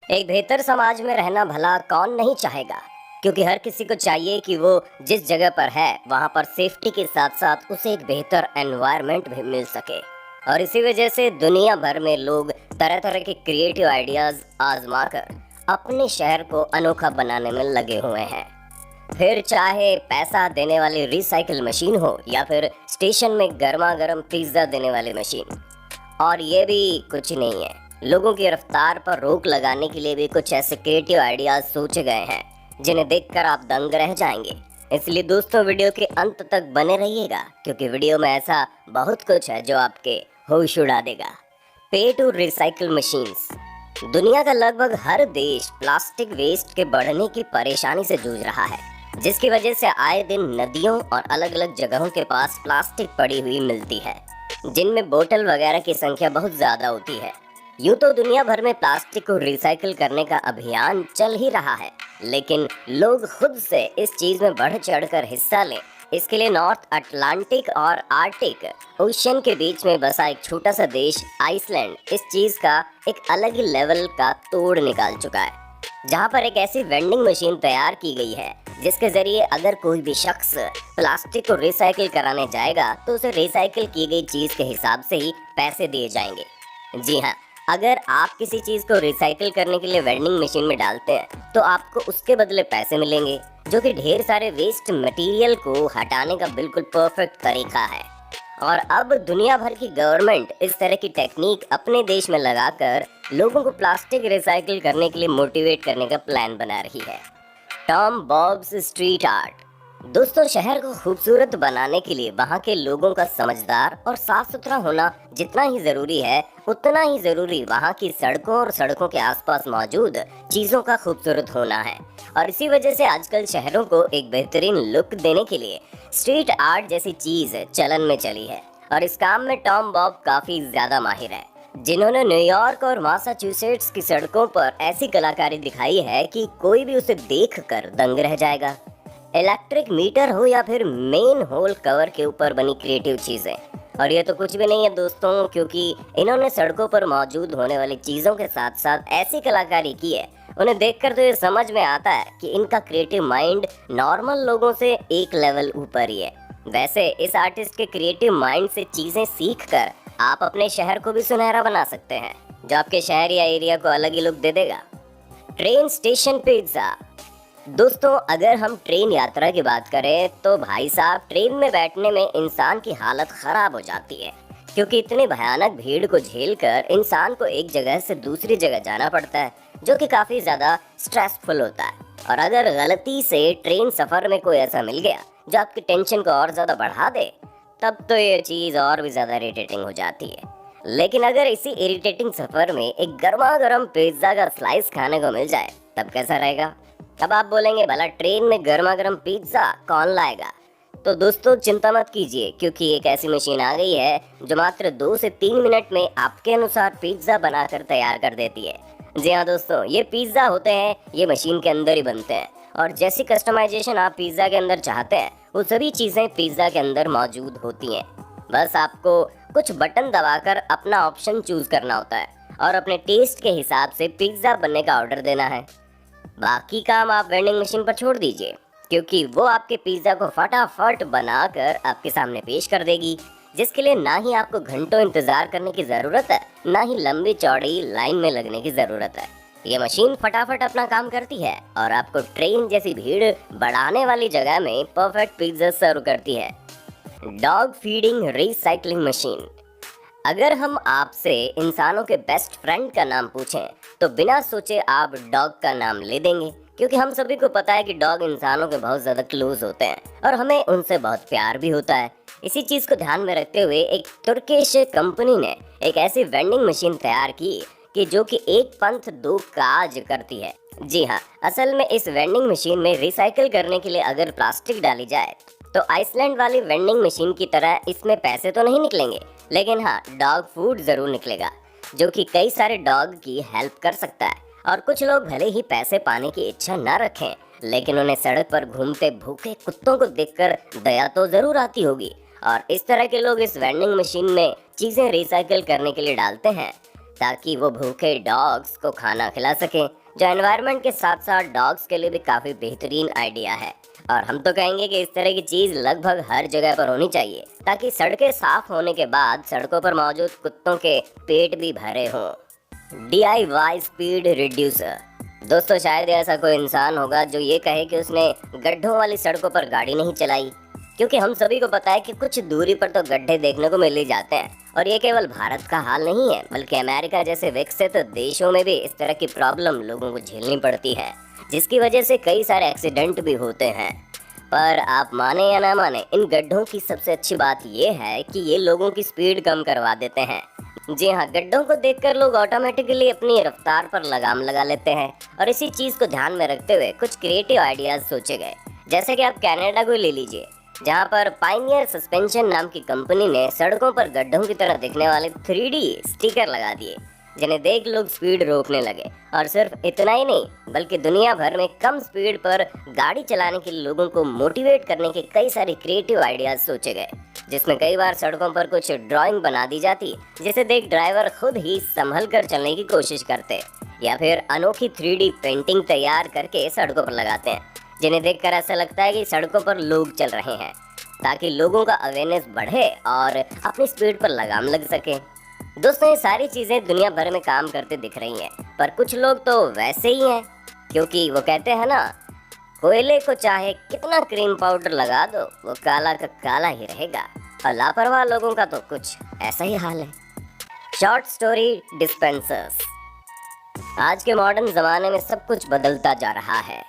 एक बेहतर समाज में रहना भला कौन नहीं चाहेगा, क्योंकि हर किसी को चाहिए कि वो जिस जगह पर है वहाँ पर सेफ्टी के साथ साथ उसे एक बेहतर एनवायरनमेंट भी मिल सके। और इसी वजह से दुनिया भर में लोग तरह तरह के क्रिएटिव आइडियाज आजमा कर अपने शहर को अनोखा बनाने में लगे हुए हैं। फिर चाहे पैसा देने वाली रिसाइकिल मशीन हो या फिर स्टेशन में गर्मा गर्म पिज्ज़ा देने वाली मशीन। और ये भी कुछ नहीं है, लोगों की रफ्तार पर रोक लगाने के लिए भी कुछ ऐसे क्रिएटिव आइडियाज सोचे गए हैं जिन्हें देखकर आप दंग रह जाएंगे। इसलिए दोस्तों वीडियो के अंत तक बने रहिएगा, क्योंकि वीडियो में ऐसा बहुत कुछ है जो आपके होश उड़ा देगा। पे टू रिसाइकिल मशीन्स। दुनिया का लगभग हर देश प्लास्टिक वेस्ट के बढ़ने की परेशानी से जूझ रहा है, जिसकी वजह से आए दिन नदियों और अलग अलग जगहों के पास प्लास्टिक पड़ी हुई मिलती है, जिनमें बोतल वगैरह की संख्या बहुत ज्यादा होती है। यूं तो दुनिया भर में प्लास्टिक को रिसाइकिल करने का अभियान चल ही रहा है, लेकिन लोग खुद से इस चीज में बढ़ चढ़कर हिस्सा लें, इसके लिए नॉर्थ अटलांटिक और आर्टिक ओशन के बीच में बसा एक छोटा सा देश आइसलैंड इस चीज का एक अलग ही लेवल का तोड़ निकाल चुका है, जहां पर एक ऐसी वेंडिंग मशीन तैयार की गई है जिसके जरिए अगर कोई भी शख्स प्लास्टिक को रिसाइकिल कराने जाएगा तो उसे रिसाइकिल की गई चीज के हिसाब से ही पैसे दिए जाएंगे। जी हाँ, अगर आप किसी चीज को रिसाइकिल करने के लिए वेंडिंग मशीन में डालते हैं तो आपको उसके बदले पैसे मिलेंगे, जो कि ढेर सारे वेस्ट मटेरियल को हटाने का बिल्कुल परफेक्ट तरीका है। और अब दुनिया भर की गवर्नमेंट इस तरह की टेक्निक अपने देश में लगाकर लोगों को प्लास्टिक रिसाइकिल करने के लिए मोटिवेट करने का प्लान बना रही है। Tom bobs street art. दोस्तों, शहर को खूबसूरत बनाने के लिए वहाँ के लोगों का समझदार और साफ सुथरा होना जितना ही जरूरी है, उतना ही जरूरी वहाँ की सड़कों और सड़कों के आसपास मौजूद चीजों का खूबसूरत होना है। और इसी वजह से आजकल शहरों को एक बेहतरीन लुक देने के लिए स्ट्रीट आर्ट जैसी चीज चलन में चली है। और इस काम में टॉम बॉब काफी ज्यादा माहिर है, जिन्होंने न्यूयॉर्क और मासाचुसेट्स की सड़कों पर ऐसी कलाकारी दिखाई है कि कोई भी उसे देखकर दंग रह जाएगा। इलेक्ट्रिक मीटर हो या फिर मेन होल कवर के ऊपर बनी क्रिएटिव चीजें। और ये तो कुछ भी नहीं है दोस्तों, क्योंकि इन्होंने सड़कों पर मौजूद होने वाली चीजों के साथ साथ ऐसी कलाकारी की है, उन्हें देखकर तो ये समझ में आता है कि इनका क्रिएटिव माइंड नॉर्मल लोगों से एक लेवल ऊपर ही है। वैसे इस आर्टिस्ट के क्रिएटिव माइंड से चीजें सीख कर आप अपने शहर को भी सुनहरा बना सकते हैं, जो आपके शहर या एरिया को अलग ही लुक दे देगा। Train station pizza. दोस्तों, अगर हम ट्रेन यात्रा की बात करें तो भाई साहब, ट्रेन में बैठने में इंसान की हालत खराब हो जाती है, क्योंकि इतनी भयानक भीड़ को झेलकर इंसान को एक जगह से दूसरी जगह जाना पड़ता है, जो कि काफी ज्यादा स्ट्रेसफुल होता है। और अगर गलती से ट्रेन सफर में कोई ऐसा मिल गया जो आपकी टेंशन को और ज्यादा बढ़ा दे, तब तो ये चीज और भी ज्यादा इरिटेटिंग हो जाती है। लेकिन अगर इसी इरिटेटिंग सफर में एक गर्मा गर्म पिज्जा का स्लाइस खाने को मिल जाए, तब कैसा रहेगा? अब आप बोलेंगे, भला ट्रेन में गर्मा गर्म पिज्जा कौन लाएगा? तो दोस्तों चिंता मत कीजिए, क्योंकि एक ऐसी मशीन आ गई है जो मात्र 2 से 3 मिनट में आपके अनुसार पिज्जा बनाकर तैयार कर देती है। जी हाँ दोस्तों, ये पिज्जा होते हैं, ये मशीन के अंदर ही बनते हैं, और जैसी कस्टमाइजेशन आप पिज्जा के अंदर चाहते हैं वो सभी चीजें पिज्जा के अंदर मौजूद होती हैं। बस आपको कुछ बटन दबाकर अपना ऑप्शन चूज करना होता है और अपने टेस्ट के हिसाब से पिज्जा बनने का ऑर्डर देना है। बाकी काम आप वेंडिंग मशीन पर छोड़ दीजिए, क्योंकि वो आपके पिज्जा को फटाफट बनाकर आपके सामने पेश कर देगी, जिसके लिए ना ही आपको घंटों इंतजार करने की जरूरत है, ना ही लंबी चौड़ी लाइन में लगने की जरूरत है। ये मशीन फटाफट अपना काम करती है और आपको ट्रेन जैसी भीड़ बढ़ाने वाली जगह में परफेक्ट पिज्जा सर्व करती है। Dog feeding recycling machine. अगर हम आपसे इंसानों के बेस्ट फ्रेंड का नाम पूछें तो बिना सोचे आप डॉग का नाम ले देंगे, क्योंकि हम सभी को पता है कि डॉग इंसानों के बहुत ज़्यादा क्लोज होते हैं और हमें उनसे बहुत प्यार भी होता है। इसी चीज़ को ध्यान में रखते हुए एक तुर्किश कंपनी ने एक ऐसी वेंडिंग मशीन तैयार की कि जो कि एक पंथ दो काज करती है। जी हाँ, असल में इस वेंडिंग मशीन में रिसाइकिल करने के लिए अगर प्लास्टिक डाली जाए तो आइसलैंड वाली वेंडिंग मशीन की तरह इसमें पैसे तो नहीं निकलेंगे, लेकिन हाँ, डॉग फूड जरूर निकलेगा, जो कि कई सारे डॉग की हेल्प कर सकता है। और कुछ लोग भले ही पैसे पाने की इच्छा न रखें, लेकिन उन्हें सड़क पर घूमते भूखे कुत्तों को देखकर दया तो जरूर आती होगी। और इस तरह के लोग इस वेंडिंग मशीन में चीजें रिसाइकिल करने के लिए डालते हैं, ताकि वो भूखे डॉग्स को खाना खिला सकें जो एनवायरनमेंट के साथ साथ डॉग्स के लिए भी काफ़ी बेहतरीन आइडिया है। और हम तो कहेंगे कि इस तरह की चीज़ लगभग हर जगह पर होनी चाहिए, ताकि सड़कें साफ होने के बाद सड़कों पर मौजूद कुत्तों के पेट भी भरे हों। DIY speed reducer. दोस्तों, शायद ऐसा कोई इंसान होगा जो ये कहे कि उसने गड्ढों वाली सड़कों पर गाड़ी नहीं चलाई, क्योंकि हम सभी को पता है कि कुछ दूरी पर तो गड्ढे देखने को मिल ही जाते हैं। और ये केवल भारत का हाल नहीं है, बल्कि अमेरिका जैसे विकसित देशों में भी इस तरह की प्रॉब्लम लोगों को झेलनी पड़ती है, जिसकी वजह से कई सारे एक्सीडेंट भी होते हैं। पर आप माने या ना माने, इन गड्ढों की सबसे अच्छी बात ये है कि ये लोगों की स्पीड कम करवा देते हैं। जी हाँ, गड्ढों को देखकर लोग ऑटोमेटिकली अपनी रफ्तार पर लगाम लगा लेते हैं। और इसी चीज़ को ध्यान में रखते हुए कुछ क्रिएटिव आइडियाज सोचे गए। जैसे कि आप कनाडा को ले लीजिए, जहाँ पर पाइनियर सस्पेंशन नाम की कंपनी ने सड़कों पर गड्ढों की तरह दिखने वाले 3D स्टिकर लगा दिए, जिन्हें देख लोग स्पीड रोकने लगे। और सिर्फ इतना ही नहीं, बल्कि दुनिया भर में कम स्पीड पर गाड़ी चलाने के लिए लोगों को मोटिवेट करने के कई सारे क्रिएटिव आइडियाज सोचे गए, जिसमें कई बार सड़कों पर कुछ ड्राइंग बना दी जाती, जिसे देख ड्राइवर खुद ही संभल कर चलने की कोशिश करते, या फिर अनोखी 3D पेंटिंग तैयार करके सड़कों पर लगाते हैं, जिन्हें देखकर ऐसा लगता है कि सड़कों पर लोग चल रहे हैं, ताकि लोगों का अवेयरनेस बढ़े और अपनी स्पीड पर लगाम लग सके। दोस्तों, ये सारी चीज़ें दुनिया भर में काम करते दिख रही हैं, पर कुछ लोग तो वैसे ही हैं, क्योंकि वो कहते हैं ना, कोयले को चाहे कितना क्रीम पाउडर लगा दो, वो काला का काला ही रहेगा। और लापरवाह लोगों का तो कुछ ऐसा ही हाल है। Short story dispensers. आज के मॉडर्न ज़माने में सब कुछ बदलता जा रहा है।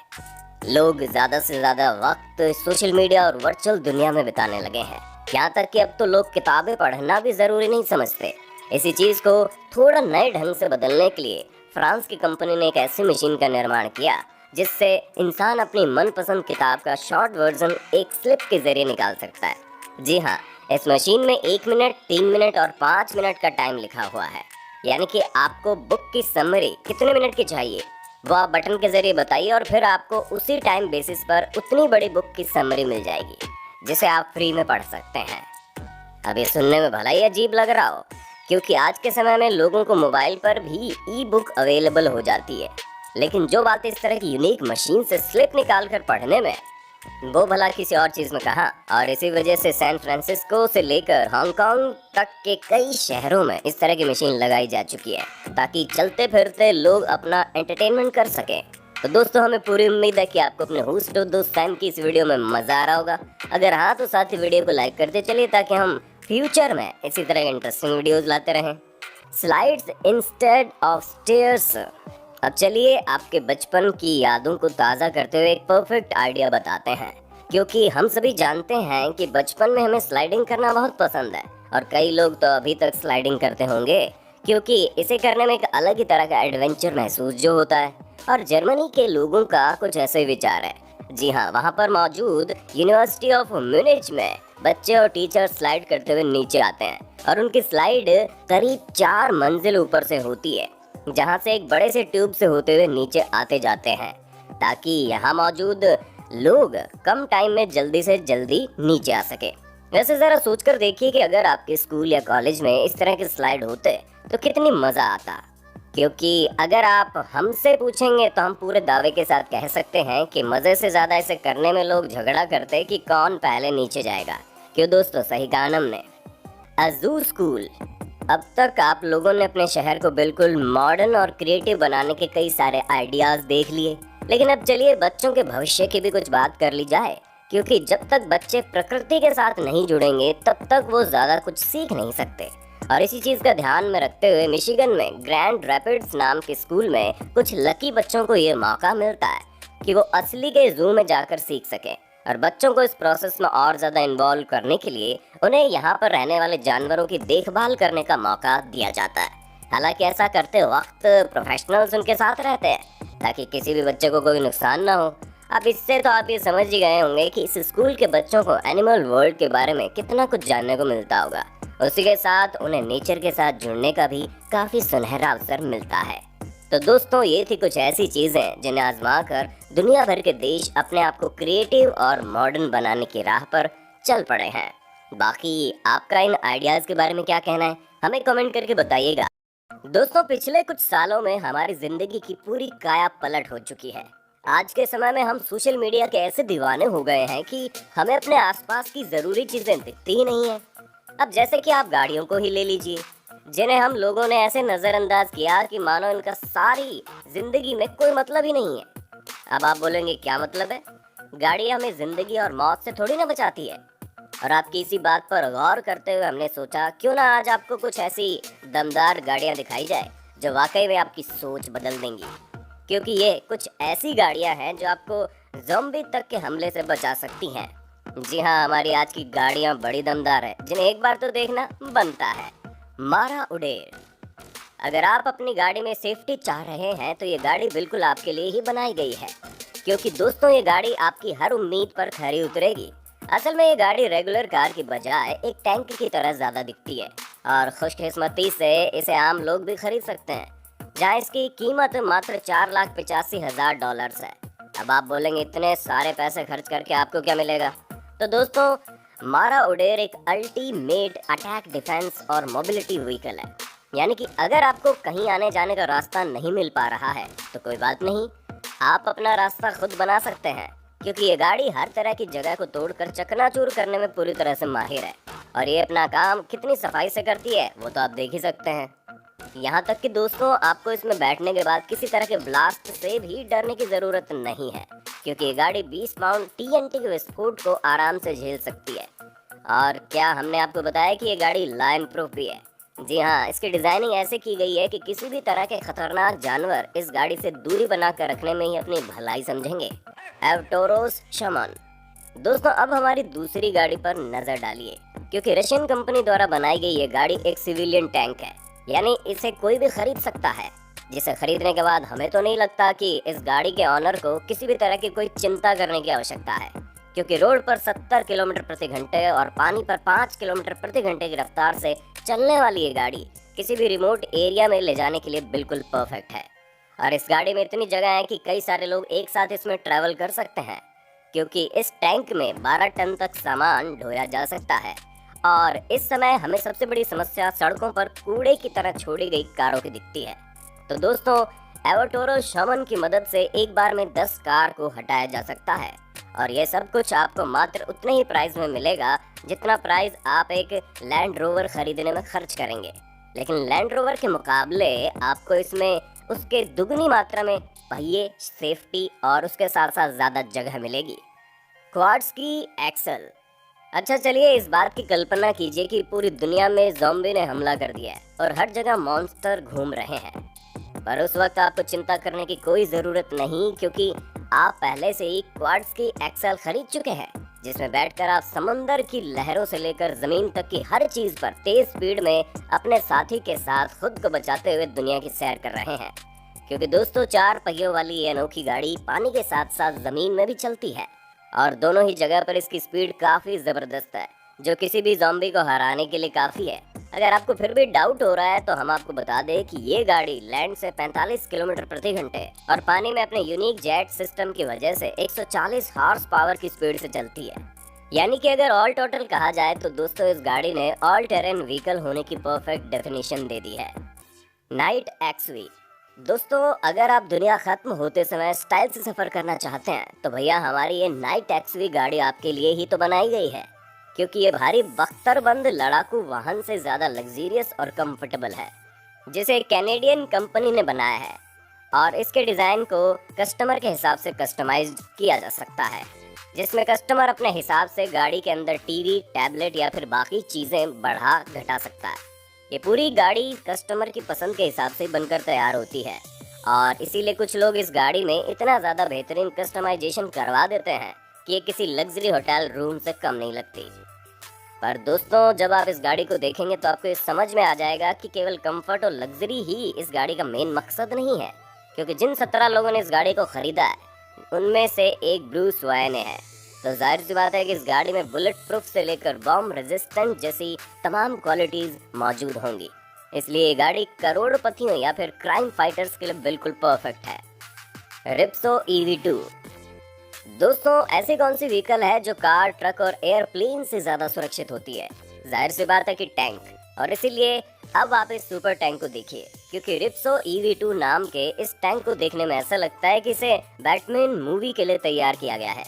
लोग ज़्यादा से ज़्यादा वक्त सोशल मीडिया और वर्चुअल दुनिया में बिताने लगे हैं। यहाँ तक कि अब तो लोग किताबें पढ़ना भी ज़रूरी नहीं समझते। इसी चीज़ को थोड़ा नए ढंग से बदलने के लिए फ्रांस की कंपनी ने एक ऐसी मशीन का निर्माण किया, जिससे इंसान अपनी मनपसंद किताब का शॉर्ट वर्जन एक स्लिप के ज़रिए निकाल सकता है। जी हाँ, इस मशीन में 1 मिनट, 3 मिनट और 5 मिनट का टाइम लिखा हुआ है। यानी कि आपको बुक की समरी कितने मिनट की चाहिए, वो आप बटन के जरिए बताइए, और फिर आपको उसी टाइम बेसिस पर उतनी बड़ी बुक की समरी मिल जाएगी, जिसे आप फ्री में पढ़ सकते हैं। अब ये सुनने में भला ही अजीब लग रहा हो, क्योंकि आज के समय में लोगों को मोबाइल पर भी ई बुक अवेलेबल हो जाती है, लेकिन जो बात इस तरह की यूनिक मशीन से स्लिप निकाल कर पढ़ने में, वो भला किसी और चीज़ में कहाँ। और इसी वजह से सैन फ्रांसिस्को से लेकर हांगकांग तक के कई शहरों में इस तरह की मशीन लगाई जा चुकी है, ताकि चलते फिरते लोग अपना एंटरटेनमेंट कर सकें। तो दोस्तों, हमें पूरी उम्मीद है कि आपको अपने होस्ट दोस्त टाइम की इस वीडियो में मज़ा आ रहा होगा। अगर हाँ, तो साथ ही वीडियो को लाइक करते चलिए, ताकि हम फ्यूचर में इसी तरह के इंटरेस्टिंग वीडियोज़ लाते रहें। Slides instead of stairs. अब चलिए आपके बचपन की यादों को ताज़ा करते हुए एक परफेक्ट आइडिया बताते हैं, क्योंकि हम सभी जानते हैं कि बचपन में हमें स्लाइडिंग करना बहुत पसंद है, और कई लोग तो अभी तक स्लाइडिंग करते होंगे, क्योंकि इसे करने में एक अलग ही तरह का एडवेंचर महसूस जो होता है। और जर्मनी के लोगों का कुछ ऐसे विचार है। जी हाँ, वहाँ पर मौजूद यूनिवर्सिटी ऑफ म्यूनिच में बच्चे और टीचर स्लाइड करते हुए नीचे आते हैं, और उनकी स्लाइड करीब 4 मंजिल ऊपर से होती है, जहाँ से एक बड़े से ट्यूब से होते हुए नीचे आते जाते हैं, ताकि यहाँ मौजूद लोग कम टाइम में जल्दी से जल्दी नीचे आ सके। वैसे ज़रा सोचकर देखिए कि अगर आपके स्कूल या कॉलेज में इस तरह के स्लाइड होते तो कितनी मज़ा आता। क्योंकि अगर आप हमसे पूछेंगे तो हम पूरे दावे के साथ कह सकते हैं कि मज़े से ज़्यादा इसे करने में लोग झगड़ा करते कि कौन पहले नीचे जाएगा। क्यों दोस्तों, सही कहा हमने। अजू स्कूल। अब तक आप लोगों ने अपने शहर को बिल्कुल मॉडर्न और क्रिएटिव बनाने के कई सारे आइडियाज़ देख लिए, लेकिन अब चलिए बच्चों के भविष्य की भी कुछ बात कर ली जाए, क्योंकि जब तक बच्चे प्रकृति के साथ नहीं जुड़ेंगे तब तक वो ज़्यादा कुछ सीख नहीं सकते। और इसी चीज़ का ध्यान में रखते हुए मिशिगन में ग्रैंड रैपिड्स नाम के स्कूल में कुछ लकी बच्चों को ये मौका मिलता है कि वो असली के जू में जाकर सीख सकें। और बच्चों को इस प्रोसेस में और ज़्यादा इन्वॉल्व करने के लिए उन्हें यहाँ पर रहने वाले जानवरों की देखभाल करने का मौका दिया जाता है। हालांकि ऐसा करते वक्त प्रोफेशनल्स उनके साथ रहते हैं, ताकि किसी भी बच्चे को कोई नुकसान ना हो। अब इससे तो आप ये समझ ही गए होंगे कि इस स्कूल के बच्चों को एनिमल वर्ल्ड के बारे में कितना कुछ जानने को मिलता होगा। उसी के साथ उन्हें नेचर के साथ जुड़ने का भी काफ़ी सुनहरा अवसर मिलता है। तो दोस्तों, ये थी कुछ ऐसी चीज़ें जिन्हें आजमा कर दुनिया भर के देश अपने आप को क्रिएटिव और मॉडर्न बनाने की राह पर चल पड़े हैं। बाकी आपका इन आइडियाज़ के बारे में क्या कहना है, हमें कमेंट करके बताइएगा। दोस्तों, पिछले कुछ सालों में हमारी जिंदगी की पूरी काया पलट हो चुकी है। आज के समय में हम सोशल मीडिया के ऐसे दीवाने हो गए हैं कि हमें अपने आसपास की जरूरी चीजें दिखती ही नहीं है। अब जैसे कि आप गाड़ियों को ही ले लीजिए, जिन्हें हम लोगों ने ऐसे नजरअंदाज किया कि मानो इनका सारी जिंदगी में कोई मतलब ही नहीं है। अब आप बोलेंगे क्या मतलब है? गाड़ी हमें जिंदगी और मौत से थोड़ी ना बचाती है। और आपकी इसी बात पर गौर करते हुए हमने सोचा क्यों ना आज आपको कुछ ऐसी दमदार गाड़ियां दिखाई जाए जो वाकई में आपकी सोच बदल देंगी। क्योंकि ये कुछ ऐसी गाड़ियां हैं जो आपको ज़ॉम्बी तक के हमले से बचा सकती हैं। जी हाँ, हमारी आज की गाड़ियां बड़ी दमदार है जिन्हें एक बार तो देखना बनता है। मारा उडेर। अगर आप अपनी गाड़ी में सेफ्टी चाह रहे हैं तो ये गाड़ी बिल्कुल आपके लिए ही बनाई गई है। क्योंकि दोस्तों, ये गाड़ी आपकी हर उम्मीद पर खरी उतरेगी। असल में ये गाड़ी रेगुलर कार की बजाय एक टैंक की तरह ज्यादा दिखती है और खुशकिस्मती से इसे आम लोग भी खरीद सकते हैं, जहाँ इसकी कीमत मात्र $4,85,000 है। अब आप बोलेंगे इतने सारे पैसे खर्च करके आपको क्या मिलेगा? तो दोस्तों, मारा उडेर एक अल्टीमेट अटैक, डिफेंस और मोबिलिटी व्हीकल है। यानी कि अगर आपको कहीं आने जाने का रास्ता नहीं मिल पा रहा है तो कोई बात नहीं, आप अपना रास्ता खुद बना सकते हैं। क्योंकि ये गाड़ी हर तरह की जगह को तोड़कर चकनाचूर करने में पूरी तरह से माहिर है। और ये अपना काम कितनी सफाई से करती है वो तो आप देख ही सकते हैं। यहाँ तक कि दोस्तों, आपको इसमें बैठने के बाद किसी तरह के ब्लास्ट से भी डरने की जरूरत नहीं है। क्योंकि ये गाड़ी 20 पाउंड TNT के विस्फोट को आराम से झेल सकती है। और क्या हमने आपको बताया कि ये गाड़ी लायन प्रूफ भी है? जी हाँ, इसकी डिजाइनिंग ऐसे की गई है कि किसी भी तरह के खतरनाक जानवर इस गाड़ी से दूरी बनाकर रखने में ही अपनी भलाई समझेंगे। एवटोरोस शमन। दोस्तों, अब हमारी दूसरी गाड़ी पर नजर डालिए। क्योंकि रशियन कंपनी द्वारा बनाई गई ये गाड़ी एक सिविलियन टैंक है। यानी इसे कोई भी खरीद सकता है, जिसे खरीदने के बाद हमें तो नहीं लगता कि इस गाड़ी के ऑनर को किसी भी तरह की कोई चिंता करने की आवश्यकता है। क्योंकि रोड पर 70 किलोमीटर प्रति घंटे और पानी पर 5 किलोमीटर प्रति घंटे की रफ्तार से चलने वाली ये गाड़ी किसी भी रिमोट एरिया में ले जाने के लिए बिल्कुल परफेक्ट है। और इस गाड़ी में इतनी जगह है कि कई सारे लोग एक साथ इसमें ट्रैवल कर सकते हैं। क्योंकि इस टैंक में 12 टन तक सामान ढोया जा सकता है। और इस समय हमें सबसे बड़ी समस्या सड़कों पर कूड़े की तरह छोड़ी गई कारों की दिखती है। तो दोस्तों, एवटोरो शमन की मदद से एक बार में 10 कार को हटाया जा सकता है। और ये सब कुछ आपको मात्र उतने ही प्राइस में मिलेगा जितना प्राइस आप एक लैंड रोवर खरीदने में खर्च करेंगे। लेकिन लैंड रोवर के मुकाबले आपको इसमें उसके दुगनी मात्रा में पहिए, सेफ्टी और उसके साथ साथ ज्यादा जगह मिलेगी। क्वाड्स की एक्सल। अच्छा, चलिए इस बात की कल्पना कीजिए कि पूरी दुनिया में ज़ॉम्बी ने हमला कर दिया है और हर जगह मॉन्स्टर घूम रहे हैं। पर उस वक्त आपको चिंता करने की कोई जरूरत नहीं, क्योंकि आप पहले से ही क्वाड्स की एक्सल खरीद चुके हैं, जिसमें बैठकर आप समंदर की लहरों से लेकर जमीन तक की हर चीज पर तेज स्पीड में अपने साथी के साथ खुद को बचाते हुए दुनिया की सैर कर रहे हैं। क्योंकि दोस्तों, 4 पहियों वाली ये अनोखी गाड़ी पानी के साथ साथ जमीन में भी चलती है और दोनों ही जगह पर इसकी स्पीड काफी जबरदस्त है, जो किसी भी ज़ॉम्बी को हराने के लिए काफी है। अगर आपको फिर भी डाउट हो रहा है तो हम आपको बता दें कि ये गाड़ी लैंड से 45 किलोमीटर प्रति घंटे और पानी में अपने यूनिक जेट सिस्टम की वजह से 140 हॉर्स पावर की स्पीड से चलती है। यानी कि अगर ऑल टोटल कहा जाए तो दोस्तों, इस गाड़ी ने ऑल टेरेन व्हीकल होने की परफेक्ट डेफिनेशन दे दी है। Night XV. दोस्तों, अगर आप दुनिया खत्म होते समय स्टाइल से सफर करना चाहते हैं तो भैया हमारी ये नाइट एक्सवी गाड़ी आपके लिए ही तो बनाई गई है। क्योंकि ये भारी बख्तरबंद लड़ाकू वाहन से ज्यादा लग्जरियस और कंफर्टेबल है, जिसे कैनेडियन कंपनी ने बनाया है। और इसके डिजाइन को कस्टमर के हिसाब से कस्टमाइज किया जा सकता है, जिसमें कस्टमर अपने हिसाब से गाड़ी के अंदर टीवी, टैबलेट या फिर बाकी चीजें बढ़ा घटा सकता है। ये पूरी गाड़ी कस्टमर की पसंद के हिसाब से बनकर तैयार होती है और इसीलिए कुछ लोग इस गाड़ी में इतना ज्यादा बेहतरीन कस्टमाइजेशन करवा देते हैं कि ये किसी लग्जरी होटल रूम से कम नहीं लगती। पर दोस्तों, जब आप इस गाड़ी को देखेंगे तो आपको ये समझ में आ जाएगा कि केवल कंफर्ट और लग्जरी ही इस गाड़ी का मेन मकसद नहीं है। क्योंकि जिन 17 लोगों ने इस गाड़ी को खरीदा है उनमें से एक ब्रूस वायन है। तो जाहिर सी बात है कि इस गाड़ी में बुलेट प्रूफ से लेकर बॉम्ब रेजिस्टेंट जैसी तमाम क्वालिटीज मौजूद होंगी। इसलिए ये गाड़ी करोड़पतियों या फिर क्राइम फाइटर्स के लिए बिल्कुल परफेक्ट है। रिप्सो EV2। दोस्तों, ऐसी कौन सी व्हीकल है जो कार, ट्रक और एयरप्लेन से ज्यादा सुरक्षित होती है? जाहिर सी बात है कि टैंक। और इसीलिए अब आप इस सुपर टैंक को देखिए। क्योंकि रिप्सो EV2 नाम के इस टैंक को देखने में ऐसा लगता है कि इसे बैटमैन मूवी के लिए तैयार किया गया है।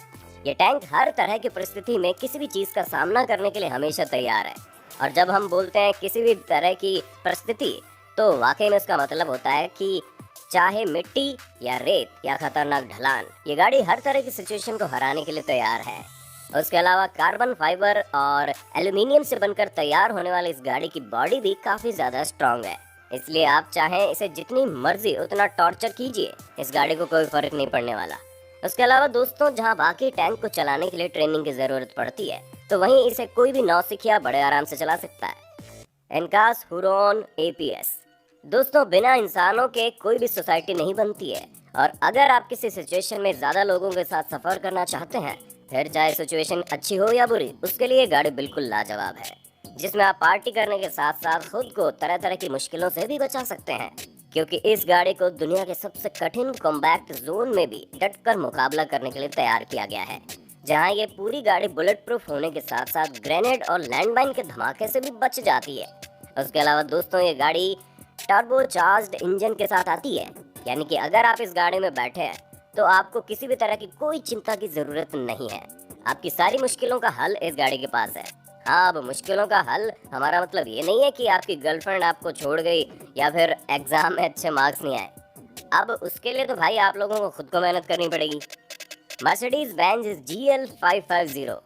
ये टैंक हर तरह की परिस्थिति में किसी भी चीज का सामना करने के लिए हमेशा तैयार है। और जब हम बोलते हैं किसी भी तरह की परिस्थिति, तो वाकई में इसका मतलब होता है कि चाहे मिट्टी या रेत या खतरनाक ढलान, ये गाड़ी हर तरह की सिचुएशन को हराने के लिए तैयार है। उसके अलावा कार्बन फाइबर और एल्यूमिनियम से बनकर तैयार होने वाली इस गाड़ी की बॉडी भी काफी ज्यादा स्ट्रांग है, इसलिए आप चाहें इसे जितनी मर्जी उतना टॉर्चर कीजिए, इस गाड़ी को कोई फर्क नहीं पड़ने वाला। उसके अलावा दोस्तों, जहां बाकी टैंक को चलाने के लिए ट्रेनिंग की जरूरत पड़ती है, तो वहीं इसे कोई भी नौसिखिया बड़े आराम से चला सकता है। एनकास हुरॉन APS। दोस्तों, बिना इंसानों के कोई भी सोसाइटी नहीं बनती है, और अगर आप किसी सिचुएशन में ज्यादा लोगों के साथ सफर करना चाहते हैं, फिर चाहे सिचुएशन अच्छी हो या बुरी, उसके लिए गाड़ी बिल्कुल लाजवाब है, जिसमें आप पार्टी करने के साथ साथ खुद को तरह तरह की मुश्किलों से भी बचा सकते हैं, क्योंकि इस गाड़ी को दुनिया के सबसे कठिन कॉम्बैक्ट जोन में भी डटकर मुकाबला करने के लिए तैयार किया गया है, जहां ये पूरी गाड़ी बुलेट प्रूफ होने के साथ साथ ग्रेनेड और लैंडमाइन के धमाके से भी बच जाती है। उसके अलावा दोस्तों, ये गाड़ी टर्बो चार्ज्ड इंजन के साथ आती है, यानी कि अगर आप इस गाड़ी में बैठे हैं तो आपको किसी भी तरह की कोई चिंता की जरूरत नहीं है। आपकी सारी मुश्किलों का हल इस गाड़ी के पास है। हाँ, अब मुश्किलों का हल हमारा मतलब ये नहीं है कि आपकी गर्लफ्रेंड आपको छोड़ गई या फिर एग्जाम में अच्छे मार्क्स नहीं आए। अब उसके लिए तो भाई आप लोगों को खुद को मेहनत करनी पड़ेगी। Mercedes Benz GL 550।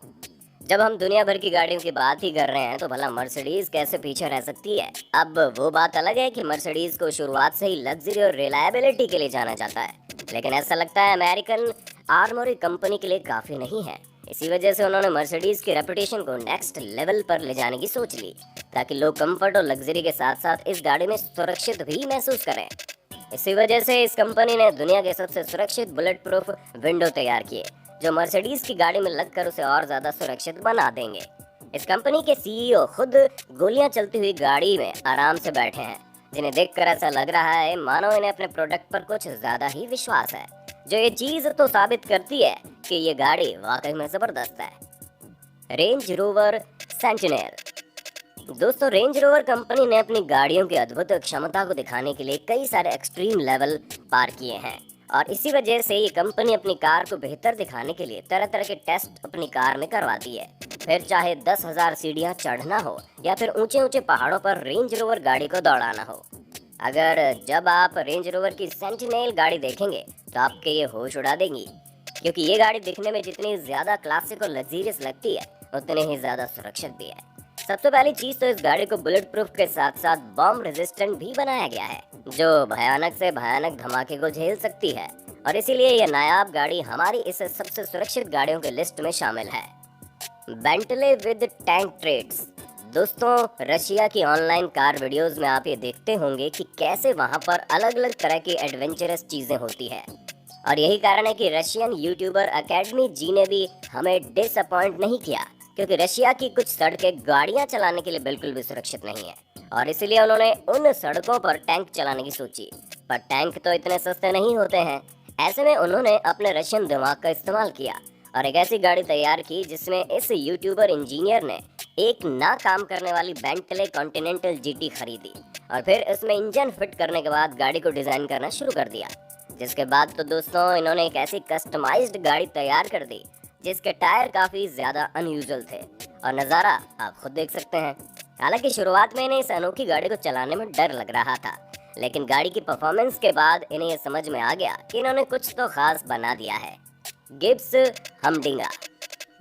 जब हम दुनिया भर की गाड़ियों की बात ही कर रहे हैं, तो भला मर्सिडीज कैसे पीछे रह सकती है। अब वो बात अलग है कि मर्सिडीज को शुरुआत से ही लग्जरी और रिलायबिलिटी के लिए जाना जाता है, लेकिन ऐसा लगता है अमेरिकन आर्मोरी कंपनी के लिए काफी नहीं है। इसी वजह से उन्होंने मर्सिडीज की रेपुटेशन को नेक्स्ट लेवल पर ले जाने की सोच ली, ताकि लोग कंफर्ट और लग्जरी के साथ साथ इस गाड़ी में सुरक्षित भी महसूस करें। इसी वजह से इस कंपनी ने दुनिया के सबसे सुरक्षित बुलेट प्रूफ विंडो तैयार किए, जो मर्सिडीज की गाड़ी में लगकर उसे और ज्यादा सुरक्षित बना देंगे। इस कंपनी के CEO खुद गोलियां चलती हुई गाड़ी में आराम से बैठे हैं, जिन्हें देखकर ऐसा लग रहा है मानो इन्हें अपने प्रोडक्ट पर कुछ ज्यादा ही विश्वास है, जो ये चीज तो साबित करती है कि ये गाड़ी वाकई में जबरदस्त है। Range Rover Sentinel. दोस्तों, रेंज रोवर कंपनी ने अपनी गाड़ियों की अद्भुत क्षमता को दिखाने के लिए कई सारे एक्सट्रीम लेवल पार किए हैं, और इसी वजह से ये कंपनी अपनी कार को बेहतर दिखाने के लिए तरह तरह के टेस्ट अपनी कार में करवाती है। फिर चाहे 10,000 सीढ़ियां चढ़ना हो या फिर ऊंचे ऊंचे पहाड़ों पर रेंज रोवर गाड़ी को दौड़ाना हो। अगर जब आप रेंज रोवर की सेंटिनेल गाड़ी देखेंगे तो आपके ये होश उड़ा देंगी, क्योंकि ये गाड़ी दिखने में जितनी ज्यादा क्लासिक और लग्जरियस लगती है, उतनी ही ज्यादा सुरक्षित भी है। सबसे पहली चीज तो इस गाड़ी को बुलेट प्रूफ के साथ साथ बॉम्ब रेजिस्टेंट भी बनाया गया है, जो भयानक से भयानक धमाके को झेल सकती है, और इसीलिए यह नायाब गाड़ी हमारी इस सबसे सुरक्षित गाड़ियों की लिस्ट में शामिल है। Bentley with tank treads. दोस्तों, रशिया की ऑनलाइन कार वीडियोस में आप ये देखते होंगे कि कैसे वहां पर अलग अलग तरह की एडवेंचरस चीजें होती है, और यही कारण है कि रशियन यूट्यूबर अकेडमी जी ने भी हमें डिसअपॉइंट नहीं किया, क्योंकि रशिया की कुछ सड़कें गाड़ियां चलाने के लिए बिल्कुल भी सुरक्षित नहीं है, और इसलिए उन्होंने उन सड़कों पर टैंक चलाने की सोची। पर टैंक तो इतने सस्ते नहीं होते हैं। ऐसे में उन्होंने अपने रशियन दिमाग का इस्तेमाल किया और एक ऐसी गाड़ी तैयार की जिसमें इस यूट्यूबर इंजीनियर ने एक ना काम करने वाली बेंटले कॉन्टिनेंटल GT खरीदी, और फिर इसमें इंजन फिट करने के बाद गाड़ी को डिजाइन करना शुरू कर दिया। जिसके बाद तो दोस्तों, इन्होंने एक ऐसी कस्टमाइज्ड गाड़ी तैयार कर दी जिसके टायर काफी ज्यादा अनयूजुअल थे, और नज़ारा आप खुद देख सकते हैं। हालांकि शुरुआत में इन्हें इस अनोखी गाड़ी को चलाने में डर लग रहा था, लेकिन गाड़ी की परफॉर्मेंस के बाद इन्हें यह समझ में आ गया कि इन्होंने कुछ तो खास बना दिया है। गिब्स हमडिंगा।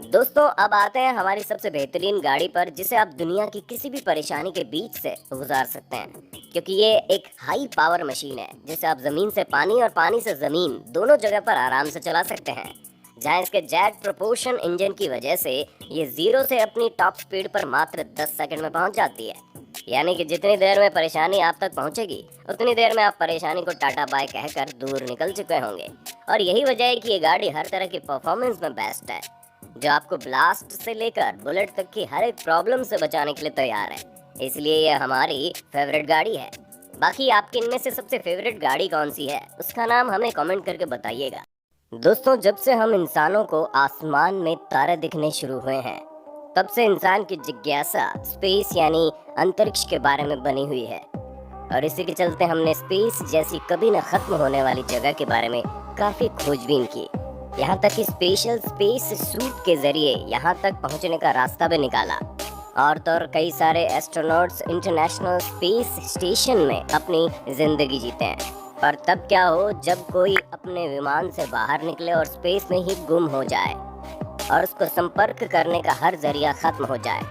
दोस्तों, अब आते हैं हमारी सबसे बेहतरीन गाड़ी पर, जिसे आप दुनिया की किसी भी परेशानी के बीच से गुजार सकते हैं, क्योंकि ये एक हाई पावर मशीन है जिसे आप जमीन से पानी और पानी से जमीन दोनों जगह पर आराम से चला सकते हैं, जहां इसके जेट प्रोपोर्शन इंजन की वजह से ये 0 से अपनी टॉप स्पीड पर मात्र 10 सेकंड में पहुंच जाती है। यानी कि जितनी देर में परेशानी आप तक पहुंचेगी, उतनी देर में आप परेशानी को टाटा बाय कहकर दूर निकल चुके होंगे। और यही वजह है कि ये गाड़ी हर तरह की परफॉर्मेंस में बेस्ट है, जो आपको ब्लास्ट से लेकर बुलेट तक की हर एक प्रॉब्लम से बचाने के लिए तैयार है। इसलिए ये हमारी फेवरेट गाड़ी है। बाकी आपकी इनमें से सबसे फेवरेट गाड़ी कौन सी है, उसका नाम हमें कमेंट करके बताइएगा। दोस्तों, जब से हम इंसानों को आसमान में तारे दिखने शुरू हुए हैं, तब से इंसान की जिज्ञासा स्पेस यानी अंतरिक्ष के बारे में बनी हुई है। और इसी के चलते हमने स्पेस जैसी कभी न खत्म होने वाली जगह के बारे में काफी खोजबीन की। यहाँ तक कि स्पेशल स्पेस सूट के जरिए यहाँ तक पहुँचने का रास्ता भी निकाला। और तो और कई सारे एस्ट्रोनॉट्स इंटरनेशनल स्पेस स्टेशन में अपनी जिंदगी जीते हैं। पर तब क्या हो जब कोई अपने विमान से बाहर निकले और स्पेस में ही गुम हो जाए और उसको संपर्क करने का हर जरिया खत्म हो जाए।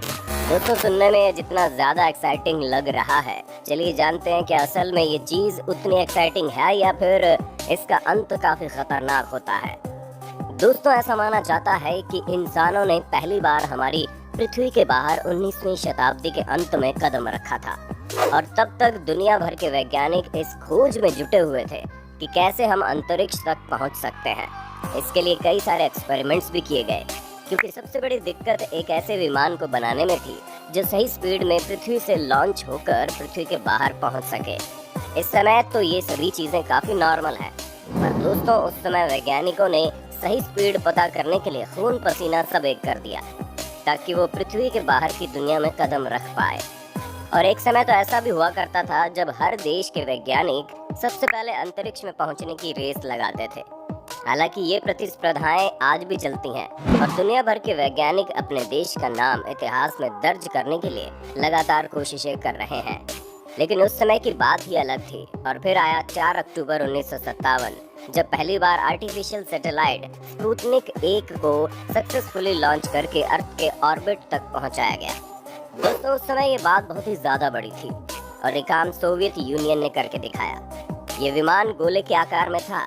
दोस्तों, सुनने में जितना ज्यादा एक्साइटिंग लग रहा है, चलिए जानते हैं कि असल में ये चीज उतनी एक्साइटिंग है या फिर इसका अंत काफी खतरनाक होता है। दोस्तों, ऐसा माना जाता है कि इंसानों ने पहली बार हमारी पृथ्वी के बाहर 19वीं शताब्दी के अंत में कदम रखा था और तब तक दुनिया भर के वैज्ञानिक इस खोज में जुटे हुए थे कि कैसे हम अंतरिक्ष तक पहुंच सकते हैं। इसके लिए कई सारे एक्सपेरिमेंट्स भी किए गए, क्योंकि सबसे बड़ी दिक्कत एक ऐसे विमान को बनाने में थी जो सही स्पीड में पृथ्वी से लॉन्च होकर पृथ्वी के बाहर पहुंच सके। इस समय तो ये सभी चीजें काफी नॉर्मल है, पर दोस्तों उस समय वैज्ञानिकों ने सही स्पीड पता करने के लिए खून पसीना सब एक कर दिया ताकि वो पृथ्वी के बाहर की दुनिया में कदम रख पाए। और एक समय तो ऐसा भी हुआ करता था जब हर देश के वैज्ञानिक सबसे पहले अंतरिक्ष में पहुंचने की रेस लगाते थे। हालांकि ये प्रतिस्पर्धाएं आज भी चलती हैं और दुनिया भर के वैज्ञानिक अपने देश का नाम इतिहास में दर्ज करने के लिए लगातार कोशिशें कर रहे हैं। लेकिन उस समय की बात ही अलग थी। और फिर आया 4 अक्टूबर 1957, जब पहली बार आर्टिफिशियल सैटेलाइट स्पुतनिक 1 को सक्सेसफुली लॉन्च करके अर्थ के ऑर्बिट तक पहुंचाया गया। दोस्तों, उस समय ये बात बहुत ही ज्यादा बड़ी थी और ये काम सोवियत यूनियन ने करके दिखाया। ये विमान गोले के आकार में था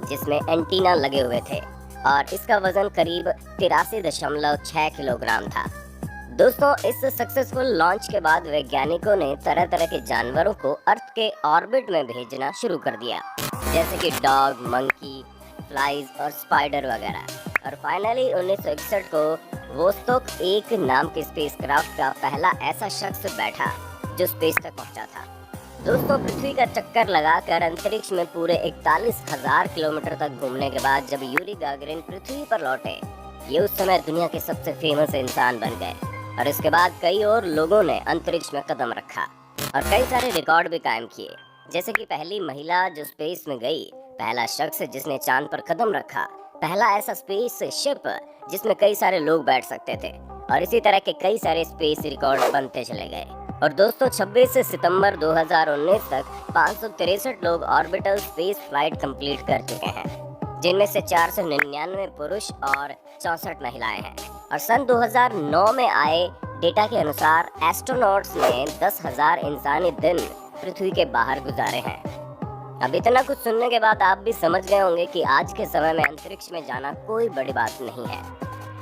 जिसमें एंटीना लगे हुए थे और इसका वजन करीब 83.6 किलोग्राम था। दोस्तों, इस सक्सेसफुल लॉन्च के बाद वैज्ञानिकों ने तरह तरह के जानवरों को अर्थ के ऑर्बिट में भेजना शुरू कर दिया, जैसे कि डॉग, मंकी, फ्लाइज और स्पाइडर वगैरह। और फाइनली 1961 को वोस्तोक 1 नाम के स्पेसक्राफ्ट का पहला ऐसा शख्स बैठा जो स्पेस तक पहुंचा था। दोस्तों, पृथ्वी का चक्कर लगाकर अंतरिक्ष में पूरे 41,000 किलोमीटर तक घूमने के बाद जब यूरी गागरिन पृथ्वी पर लौटे, ये उस समय दुनिया के सबसे फेमस इंसान बन गए। और इसके बाद कई और लोगों ने अंतरिक्ष में कदम रखा और कई सारे रिकॉर्ड भी कायम किए, जैसे कि पहली महिला जो स्पेस में गई, पहला शख्स जिसने चांद पर कदम रखा, पहला ऐसा स्पेस शिप जिसमें कई सारे लोग बैठ सकते थे। और इसी तरह के कई सारे स्पेस रिकॉर्ड बनते चले गए। और दोस्तों, 26 सितंबर 2019 तक 563 लोग ऑर्बिटल स्पेस फ्लाइट कंप्लीट कर चुके हैं, जिनमें से 499 पुरुष और 64 महिलाएं हैं। और सन 2009 में आए डेटा के अनुसार एस्ट्रोनॉट्स ने 10,000 इंसानी दिन पृथ्वी के बाहर गुजारे हैं। अब इतना कुछ सुनने के बाद आप भी समझ गए होंगे कि आज के समय में अंतरिक्ष में जाना कोई बड़ी बात नहीं है,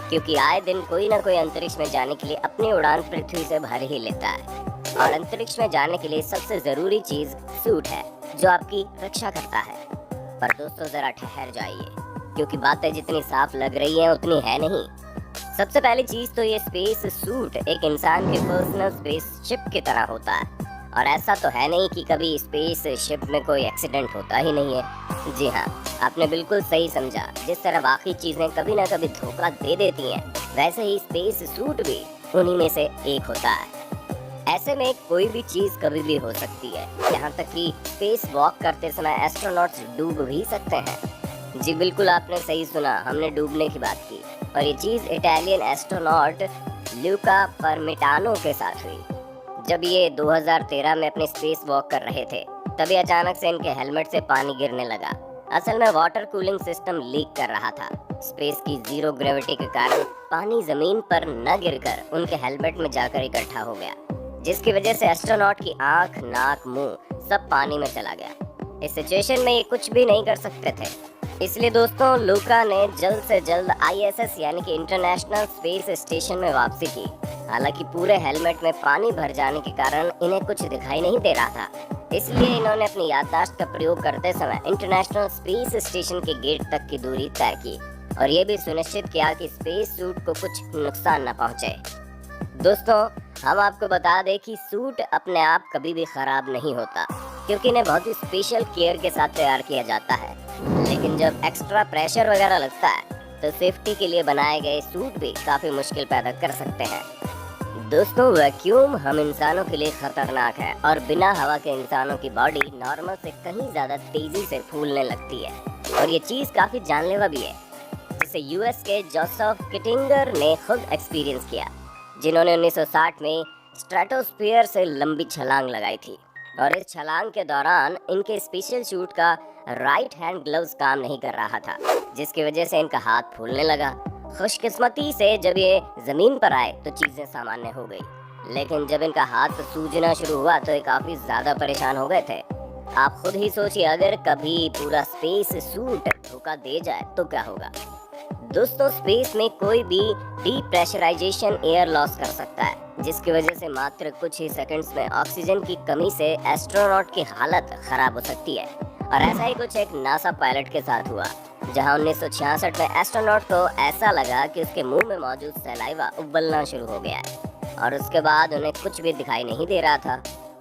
क्योंकि आए दिन कोई ना कोई अंतरिक्ष में जाने के लिए अपनी उड़ान पृथ्वी से भर ही लेता है। और अंतरिक्ष में जाने के लिए सबसे जरूरी चीज सूट है, जो आपकी रक्षा करता है। पर दोस्तों, जरा ठहर जाइए, क्योंकि बातें जितनी साफ लग रही हैं उतनी है नहीं। सबसे पहली चीज तो ये स्पेस सूट एक इंसान के पर्सनल स्पेस शिप की तरह होता है। और ऐसा तो है नहीं कि कभी स्पेस शिप में कोई एक्सीडेंट होता ही नहीं है। जी हाँ, आपने बिल्कुल सही समझा। जिस तरह बाकी चीजें कभी ना कभी धोखा दे देती हैं, वैसे ही स्पेस सूट भी उन्हीं में से एक होता है। ऐसे में कोई भी चीज कभी भी हो सकती है, यहाँ तक कि स्पेस वॉक करते समय एस्ट्रोनॉट्स डूब भी सकते हैं। जी बिल्कुल, आपने सही सुना, हमने डूबने की बात की। और ये चीज इटालियन एस्ट्रोनॉट ल्यूका परमिटानो के साथ हुई। जब ये 2013 में अपने स्पेस वॉक कर रहे थे, तभी अचानक से इनके हेलमेट से पानी गिरने लगा। असल में वाटर कूलिंग सिस्टम लीक कर रहा था। स्पेस की जीरो ग्रेविटी के कारण पानी जमीन पर न गिरकर उनके हेलमेट में जाकर इकट्ठा हो गया, जिसकी वजह से एस्ट्रोनॉट की आंख, नाक, मुंह सब पानी में चला गया। इस सिचुएशन में ये कुछ भी नहीं कर सकते थे। इसलिए दोस्तों, लूका ने जल्द से जल्द ISS यानी कि इंटरनेशनल स्पेस स्टेशन में वापसी की। हालांकि पूरे हेलमेट में पानी भर जाने के कारण इन्हें कुछ दिखाई नहीं दे रहा था। इसलिए इन्होंने अपनी याददाश्त का प्रयोग करते समय इंटरनेशनल स्पेस स्टेशन के गेट तक की दूरी तय की और ये भी सुनिश्चित किया कि स्पेस सूट को कुछ नुकसान न पहुंचे। दोस्तों, हम आपको बता दें कि सूट अपने आप कभी भी खराब नहीं होता, क्योंकि इन्हें बहुत ही स्पेशल केयर के साथ तैयार किया जाता है। लेकिन जब एक्स्ट्रा प्रेशर वगैरह लगता है तो सेफ्टी के लिए बनाए गए सूट भी काफी मुश्किल पैदा कर सकते हैं। दोस्तों, वैक्यूम हम इंसानों के लिए खतरनाक है और बिना हवा के इंसानों की बॉडी नॉर्मल से कहीं ज्यादा तेजी से फूलने लगती है और ये चीज काफी जानलेवा भी है, जिसे यूएस के जोसेफ किटिंगर ने खुद एक्सपीरियंस किया, जिन्होंने 1960 में स्ट्रेटोस्फीयर से लंबी छलांग लगाई थी। और इस छलांग के दौरान इनके स्पेशल शूट का राइट हैंड ग्लव्स काम नहीं कर रहा था, जिसकी वजह से इनका हाथ फूलने लगा। खुशकिस्मती से जब ये जमीन पर आए तो चीजें सामान्य हो गई, लेकिन जब इनका हाथ सूजना शुरू हुआ तो ये काफी ज्यादा परेशान हो गए थे। आप खुद ही सोचिए, अगर कभी पूरा स्पेस सूट धोखा दे जाए तो क्या होगा। दोस्तों, स्पेस में कोई भी डीप्रेशराइजेशन एयर लॉस कर सकता है, जिसकी वजह से मात्र कुछ ही सेकंड्स में ऑक्सीजन की कमी से एस्ट्रोनॉट की हालत खराब हो सकती है। और ऐसा ही कुछ एक नासा पायलट के साथ हुआ, जहां 1966 में एस्ट्रोनॉट को ऐसा लगा कि उसके मुंह में मौजूद सलाइवा उबलना शुरू हो गया है और उसके बाद उन्हें कुछ भी दिखाई नहीं दे रहा था।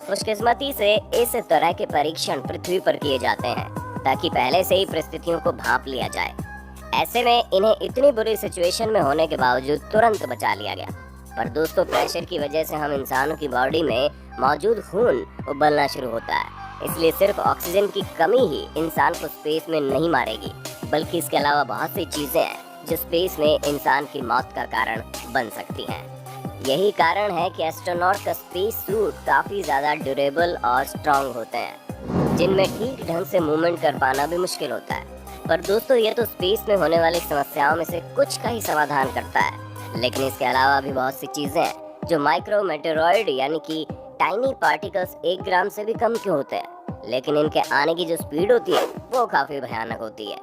खुशकिस्मती से इस तरह के परीक्षण पृथ्वी पर किए जाते हैं ताकि पहले से ही परिस्थितियों को भांप लिया जाए। ऐसे में इन्हें इतनी बुरी सिचुएशन में होने के बावजूद तुरंत बचा लिया गया। पर दोस्तों, प्रेशर की वजह से हम इंसानों की बॉडी में मौजूद खून उबलना शुरू होता है, इसलिए सिर्फ ऑक्सीजन की कमी ही इंसान को स्पेस में नहीं मारेगी, बल्कि इसके अलावा बहुत सी चीजें हैं जो स्पेस में इंसान की मौत का कारण बन सकती हैं। यही कारण है कि एस्ट्रोनॉट का स्पेस सूट काफी ज्यादा ड्यूरेबल और स्ट्रांग होते हैं, जिनमें ठीक ढंग से मूवमेंट कर पाना भी मुश्किल होता है। पर दोस्तों, ये तो स्पेस में होने वाली समस्याओं में से कुछ का ही समाधान करता है, लेकिन इसके अलावा भी बहुत सी चीजें हैं जो माइक्रो मेटेरॉइड यानी कि टाइनी पार्टिकल्स 1 ग्राम से भी कम के होते हैं, लेकिन इनके आने की जो स्पीड होती है वो काफी भयानक होती है,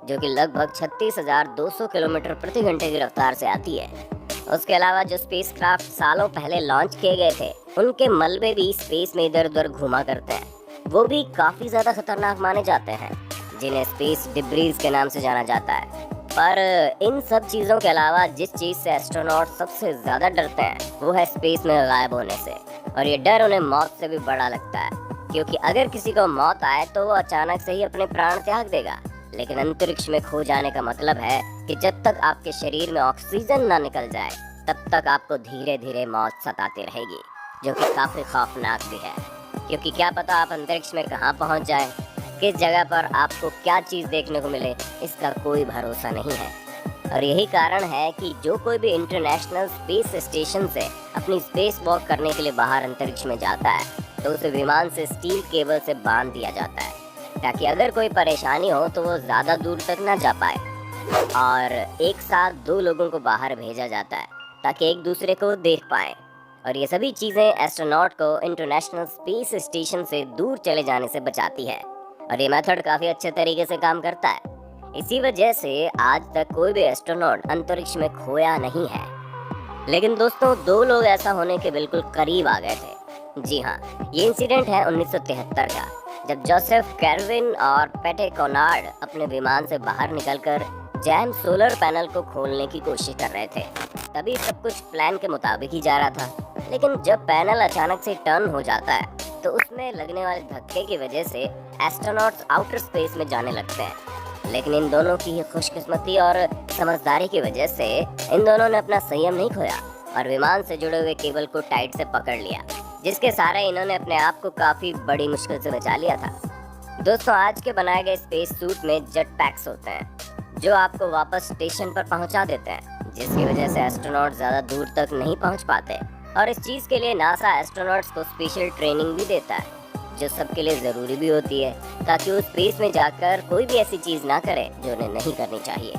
जो कि लगभग 36,200 किलोमीटर प्रति घंटे की रफ्तार से आती है। उसके अलावा जो स्पेसक्राफ्ट सालों पहले लॉन्च किए गए थे, उनके मलबे भी स्पेस में इधर उधर घुमा करते हैं, वो भी काफी ज्यादा खतरनाक माने जाते हैं, जिन्हें स्पेस डिब्रीज के नाम से जाना जाता है। पर इन सब चीज़ों के अलावा जिस चीज़ से एस्ट्रोनॉट सबसे ज़्यादा डरते हैं वो है स्पेस में गायब होने से, और ये डर उन्हें मौत से भी बड़ा लगता है, क्योंकि अगर किसी को मौत आए तो वो अचानक से ही अपने प्राण त्याग देगा, लेकिन अंतरिक्ष में खो जाने का मतलब है कि जब तक आपके शरीर में ऑक्सीजन ना निकल जाए तब तक आपको धीरे धीरे मौत सताती रहेगी, जो कि काफ़ी खौफनाक भी है, क्योंकि क्या पता आप अंतरिक्ष में कहाँ पहुँच जाए, किस जगह पर आपको क्या चीज़ देखने को मिले, इसका कोई भरोसा नहीं है। और यही कारण है कि जो कोई भी इंटरनेशनल स्पेस स्टेशन से अपनी स्पेस वॉक करने के लिए बाहर अंतरिक्ष में जाता है तो उसे विमान से स्टील केबल से बांध दिया जाता है, ताकि अगर कोई परेशानी हो तो वो ज़्यादा दूर तक ना जा पाए। और एक साथ 2 लोगों को बाहर भेजा जाता है ताकि एक दूसरे को देख पाए, और ये सभी चीज़ें एस्ट्रोनॉट को इंटरनेशनल स्पेस स्टेशन से दूर चले जाने से बचाती है, और ये मेथड काफ़ी अच्छे तरीके से काम करता है। इसी वजह से आज तक कोई भी एस्ट्रोनॉट अंतरिक्ष में खोया नहीं है। लेकिन दोस्तों, 2 लोग ऐसा होने के बिल्कुल करीब आ गए थे। जी हाँ, ये इंसिडेंट है 1973 का, जब जोसेफ कैरविन और पेटे कोनार्ड अपने विमान से बाहर निकलकर जैम सोलर पैनल को खोलने की कोशिश कर रहे थे। तभी सब कुछ प्लान के मुताबिक ही जा रहा था, लेकिन जब पैनल अचानक से टर्न हो जाता है तो उसमें लगने वाले धक्के की वजह से एस्ट्रोनॉट्स आउटर स्पेस में जाने लगते हैं। लेकिन इन दोनों की खुशकिस्मती और समझदारी की वजह से इन दोनों ने अपना संयम नहीं खोया और विमान से जुड़े हुए केबल को टाइट से पकड़ लिया, जिसके सहारे इन्होंने अपने आप को काफ़ी बड़ी मुश्किल से बचा लिया था। दोस्तों, आज के बनाए गए स्पेस सूट में जेट पैक्स होते हैं जो आपको वापस स्टेशन पर पहुंचा देते हैं, जिसकी वजह से एस्ट्रोनॉट ज़्यादा दूर तक नहीं पहुंच पाते। और इस चीज़ के लिए नासा एस्ट्रोनॉट्स को स्पेशल ट्रेनिंग भी देता है, जो सबके लिए ज़रूरी भी होती है, ताकि वो स्पेस में जाकर कोई भी ऐसी चीज़ ना करे जो उन्हें नहीं करनी चाहिए।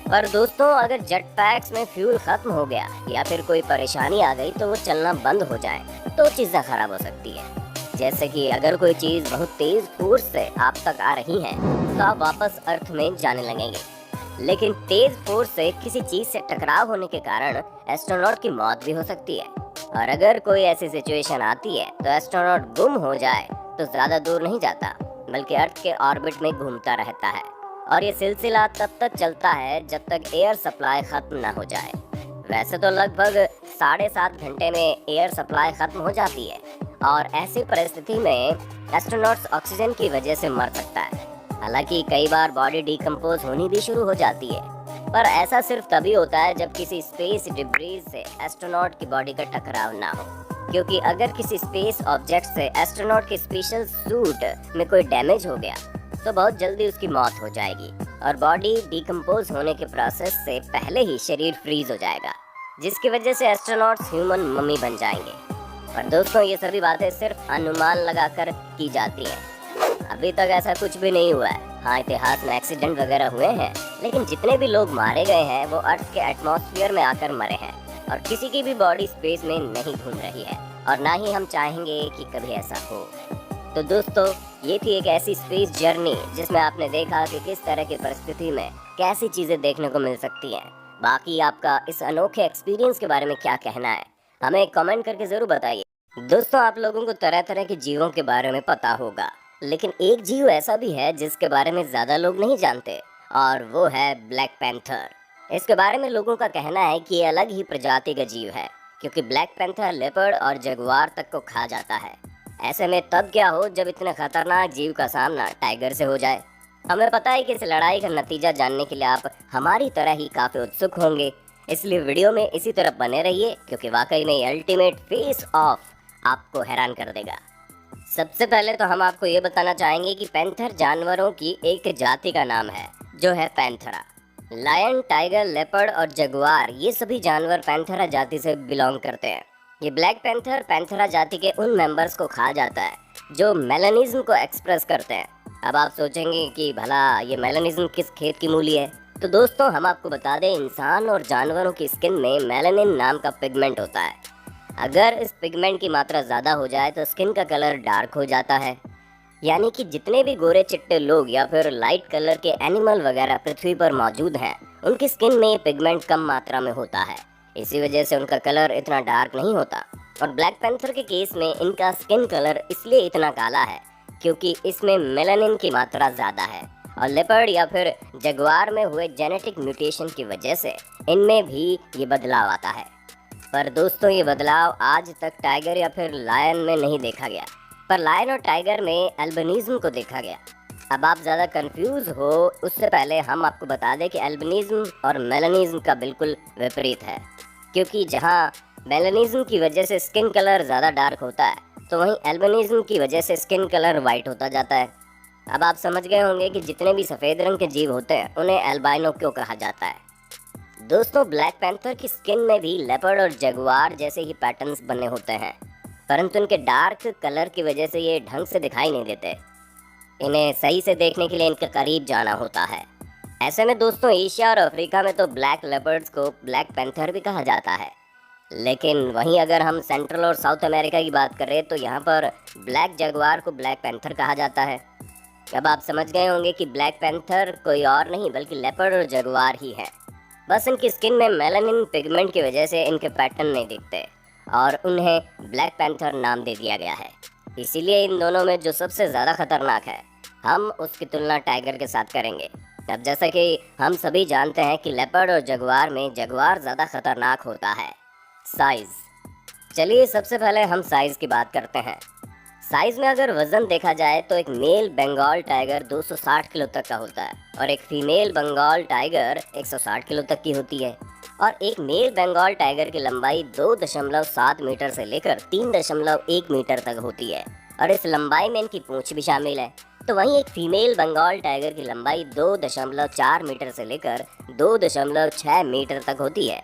पर दोस्तों, अगर जेट पैक्स में फ्यूल ख़त्म हो गया या फिर कोई परेशानी आ गई तो वो चलना बंद हो जाए तो चीज़ें ख़राब हो सकती है। जैसे कि अगर कोई चीज़ बहुत तेज़ फोर्स से आप तक आ रही है तो आप वापस अर्थ में जाने लगेंगे, लेकिन तेज़ फोर्स से किसी चीज़ से टकराव होने के कारण एस्ट्रोनॉट की मौत भी हो सकती है। और अगर कोई ऐसी सिचुएशन आती है तो एस्ट्रोनॉट गुम हो जाए तो ज़्यादा दूर नहीं जाता, बल्कि अर्थ के ऑर्बिट में घूमता रहता है, और ये सिलसिला तब तक चलता है जब तक एयर सप्लाई ख़त्म ना हो जाए। वैसे तो लगभग 7.5 घंटे में एयर सप्लाई ख़त्म हो जाती है, और ऐसी परिस्थिति में एस्ट्रोनॉट्स ऑक्सीजन की वजह से मर सकता है। हालांकि कई बार बॉडी डिकम्पोज होनी भी शुरू हो जाती है, पर ऐसा सिर्फ तभी होता है जब किसी स्पेस डिब्रीज से एस्ट्रोनॉट की बॉडी का टकराव ना हो। क्योंकि अगर किसी स्पेस ऑब्जेक्ट से एस्ट्रोनॉट के स्पेशल सूट में कोई डैमेज हो गया तो बहुत जल्दी उसकी मौत हो जाएगी और बॉडी डिकम्पोज होने के प्रोसेस से पहले ही शरीर फ्रीज हो जाएगा, जिसकी वजह से एस्ट्रोनॉट्स ह्यूमन मम्मी बन जाएंगे। पर दोस्तों, ये सभी बातें सिर्फ अनुमान लगाकर की जाती हैं। अभी तक ऐसा कुछ भी नहीं हुआ है। हाँ, इतिहास में एक्सीडेंट वगैरह हुए हैं, लेकिन जितने भी लोग मारे गए हैं वो अर्थ के एटमॉस्फेयर में आकर मरे हैं और किसी की भी बॉडी स्पेस में नहीं घूम रही है और ना ही हम चाहेंगे कि कभी ऐसा हो। तो दोस्तों, ये थी एक ऐसी स्पेस जर्नी जिसमें आपने देखा कि किस तरह की परिस्थिति में कैसी चीजें देखने को मिल सकती हैं। बाकी आपका इस अनोखे एक्सपीरियंस के बारे में क्या कहना है, हमें कमेंट करके जरूर बताइए। दोस्तों, आप लोगों को तरह तरह के जीवों के बारे में पता होगा, लेकिन एक जीव ऐसा भी है जिसके बारे में ज्यादा लोग नहीं जानते और वो है ब्लैक पैंथर। इसके बारे में लोगों का कहना है कि ये अलग ही प्रजाति का जीव है, क्योंकि ब्लैक पैंथर लेपर्ड और जगुआर तक को खा जाता है। ऐसे में तब क्या हो जब इतने खतरनाक जीव का सामना टाइगर से हो जाए। हमें पता है कि इस लड़ाई का नतीजा जानने के लिए आप हमारी तरह ही काफी उत्सुक होंगे, इसलिए वीडियो में इसी तरह बने रहिए, क्योंकि वाकई में अल्टीमेट फेस ऑफ आपको हैरान कर देगा। सबसे पहले तो हम आपको ये बताना चाहेंगे कि पैंथर जानवरों की एक जाति का नाम है जो है पैंथरा। लायन, टाइगर, लेपर्ड और जगुआर ये सभी जानवर पैंथरा जाति से बिलोंग करते हैं। ये ब्लैक पैंथर पैंथरा जाति के उन मेंबर्स को खा जाता है जो मेलानिज्म को एक्सप्रेस करते हैं। अब आप सोचेंगे कि भला ये मेलानिज्म किस खेत की मूली है, तो दोस्तों हम आपको बता दें, इंसान और जानवरों की स्किन में मेलानिन नाम का पिगमेंट होता है। अगर इस पिगमेंट की मात्रा ज़्यादा हो जाए तो स्किन का कलर डार्क हो जाता है। यानी कि जितने भी गोरे चिट्टे लोग या फिर लाइट कलर के एनिमल वगैरह पृथ्वी पर मौजूद हैं, उनकी स्किन में ये पिगमेंट कम मात्रा में होता है। इसी वजह से उनका कलर इतना डार्क नहीं होता। और ब्लैक पैंथर के केस में इनका स्किन कलर इसलिए इतना काला है क्योंकि इसमें मेलानिन की मात्रा ज़्यादा है। और लेपर्ड या फिर जगुआर में हुए जेनेटिक म्यूटेशन की वजह से इनमें भी ये बदलाव आता है। पर दोस्तों, ये बदलाव आज तक टाइगर या फिर लायन में नहीं देखा गया, पर लायन और टाइगर में एल्बिनिज्म को देखा गया। अब आप ज़्यादा कंफ्यूज हो उससे पहले हम आपको बता दें कि एल्बिनिज्म और मेलानिज्म का बिल्कुल विपरीत है, क्योंकि जहाँ मेलानिज्म की वजह से स्किन कलर ज़्यादा डार्क होता है तो वहीं एल्बिनिज्म की वजह से स्किन कलर वाइट होता जाता है। अब आप समझ गए होंगे कि जितने भी सफ़ेद रंग के जीव होते हैं उन्हें एल्बाइनो क्यों कहा जाता है। दोस्तों, ब्लैक पैंथर की स्किन में भी लेपर्ड और जगुआर जैसे ही पैटर्न्स बने होते हैं, परंतु इनके डार्क कलर की वजह से ये ढंग से दिखाई नहीं देते। इन्हें सही से देखने के लिए इनके करीब जाना होता है। ऐसे में दोस्तों, एशिया और अफ्रीका में तो ब्लैक लेपर्ड्स को ब्लैक पैंथर भी कहा जाता है, लेकिन वहीं अगर हम सेंट्रल और साउथ अमेरिका की बात करें तो यहाँ पर ब्लैक जगुआर को ब्लैक पैंथर कहा जाता है। अब आप समझ गए होंगे कि ब्लैक पैंथर कोई और नहीं बल्कि लेपर्ड और जगुआर ही है। बस इनकी स्किन में मेलानिन पिगमेंट की वजह से इनके पैटर्न नहीं दिखते और उन्हें ब्लैक पैंथर नाम दे दिया गया है। इसीलिए इन दोनों में जो सबसे ज़्यादा खतरनाक है, हम उसकी तुलना टाइगर के साथ करेंगे। अब जैसा कि हम सभी जानते हैं कि लेपर्ड और जगुआर में जगुआर ज़्यादा खतरनाक होता है। साइज़, चलिए सबसे पहले हम साइज़ की बात करते हैं। साइज़ में अगर वज़न देखा जाए तो एक मेल बंगाल टाइगर 260 किलो तक का होता है और एक फीमेल बंगाल टाइगर 160 किलो तक की होती है। और एक मेल बंगाल टाइगर की लंबाई 2.7 मीटर से लेकर 3.1 मीटर तक होती है और इस लंबाई में इनकी पूंछ भी शामिल है। तो वहीं एक फीमेल बंगाल टाइगर की लंबाई 2.4 मीटर से लेकर 2.6 मीटर तक होती है,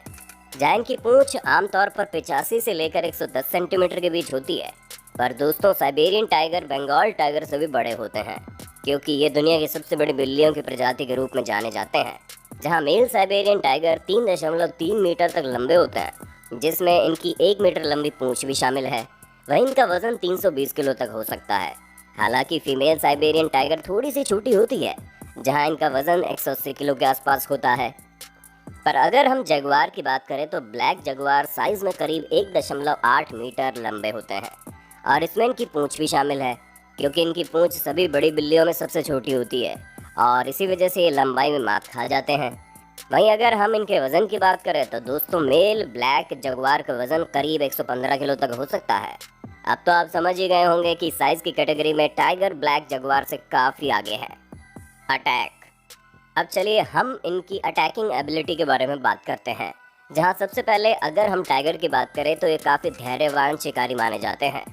जहाँ इनकी पूंछ आमतौर पर 85 से लेकर 110 सेंटीमीटर के बीच होती है। पर दोस्तों, साइबेरियन टाइगर बंगाल टाइगर से भी बड़े होते हैं, क्योंकि ये दुनिया की सबसे बड़ी बिल्लियों की प्रजाति के रूप में जाने जाते हैं। जहाँ मेल साइबेरियन टाइगर 3.3 मीटर तक लंबे होते हैं, जिसमें इनकी 1 मीटर लंबी पूंछ भी शामिल है। वहीं इनका वजन 320 किलो तक हो सकता है। हालांकि फीमेल साइबेरियन टाइगर थोड़ी सी छोटी होती है, जहां इनका वजन 180 किलो के आसपास होता है। पर अगर हम जगुआर की बात करें तो ब्लैक जगुआर साइज में करीब 1.8 मीटर लंबे होते हैं और इसमें इनकी पूंछ भी शामिल है, क्योंकि इनकी पूंछ सभी बड़ी बिल्लियों में सबसे छोटी होती है और इसी वजह से ये लंबाई में मात खा जाते हैं। वहीं अगर हम इनके वज़न की बात करें तो दोस्तों, मेल ब्लैक जगुआर का वज़न करीब 115 किलो तक हो सकता है। अब तो आप समझ ही गए होंगे कि साइज़ की कैटेगरी में टाइगर ब्लैक जगुआर से काफ़ी आगे है। अटैक। अब चलिए हम इनकी अटैकिंग एबिलिटी के बारे में बात करते हैं। जहां सबसे पहले अगर हम टाइगर की बात करें तो ये काफ़ी धैर्यवान शिकारी माने जाते हैं,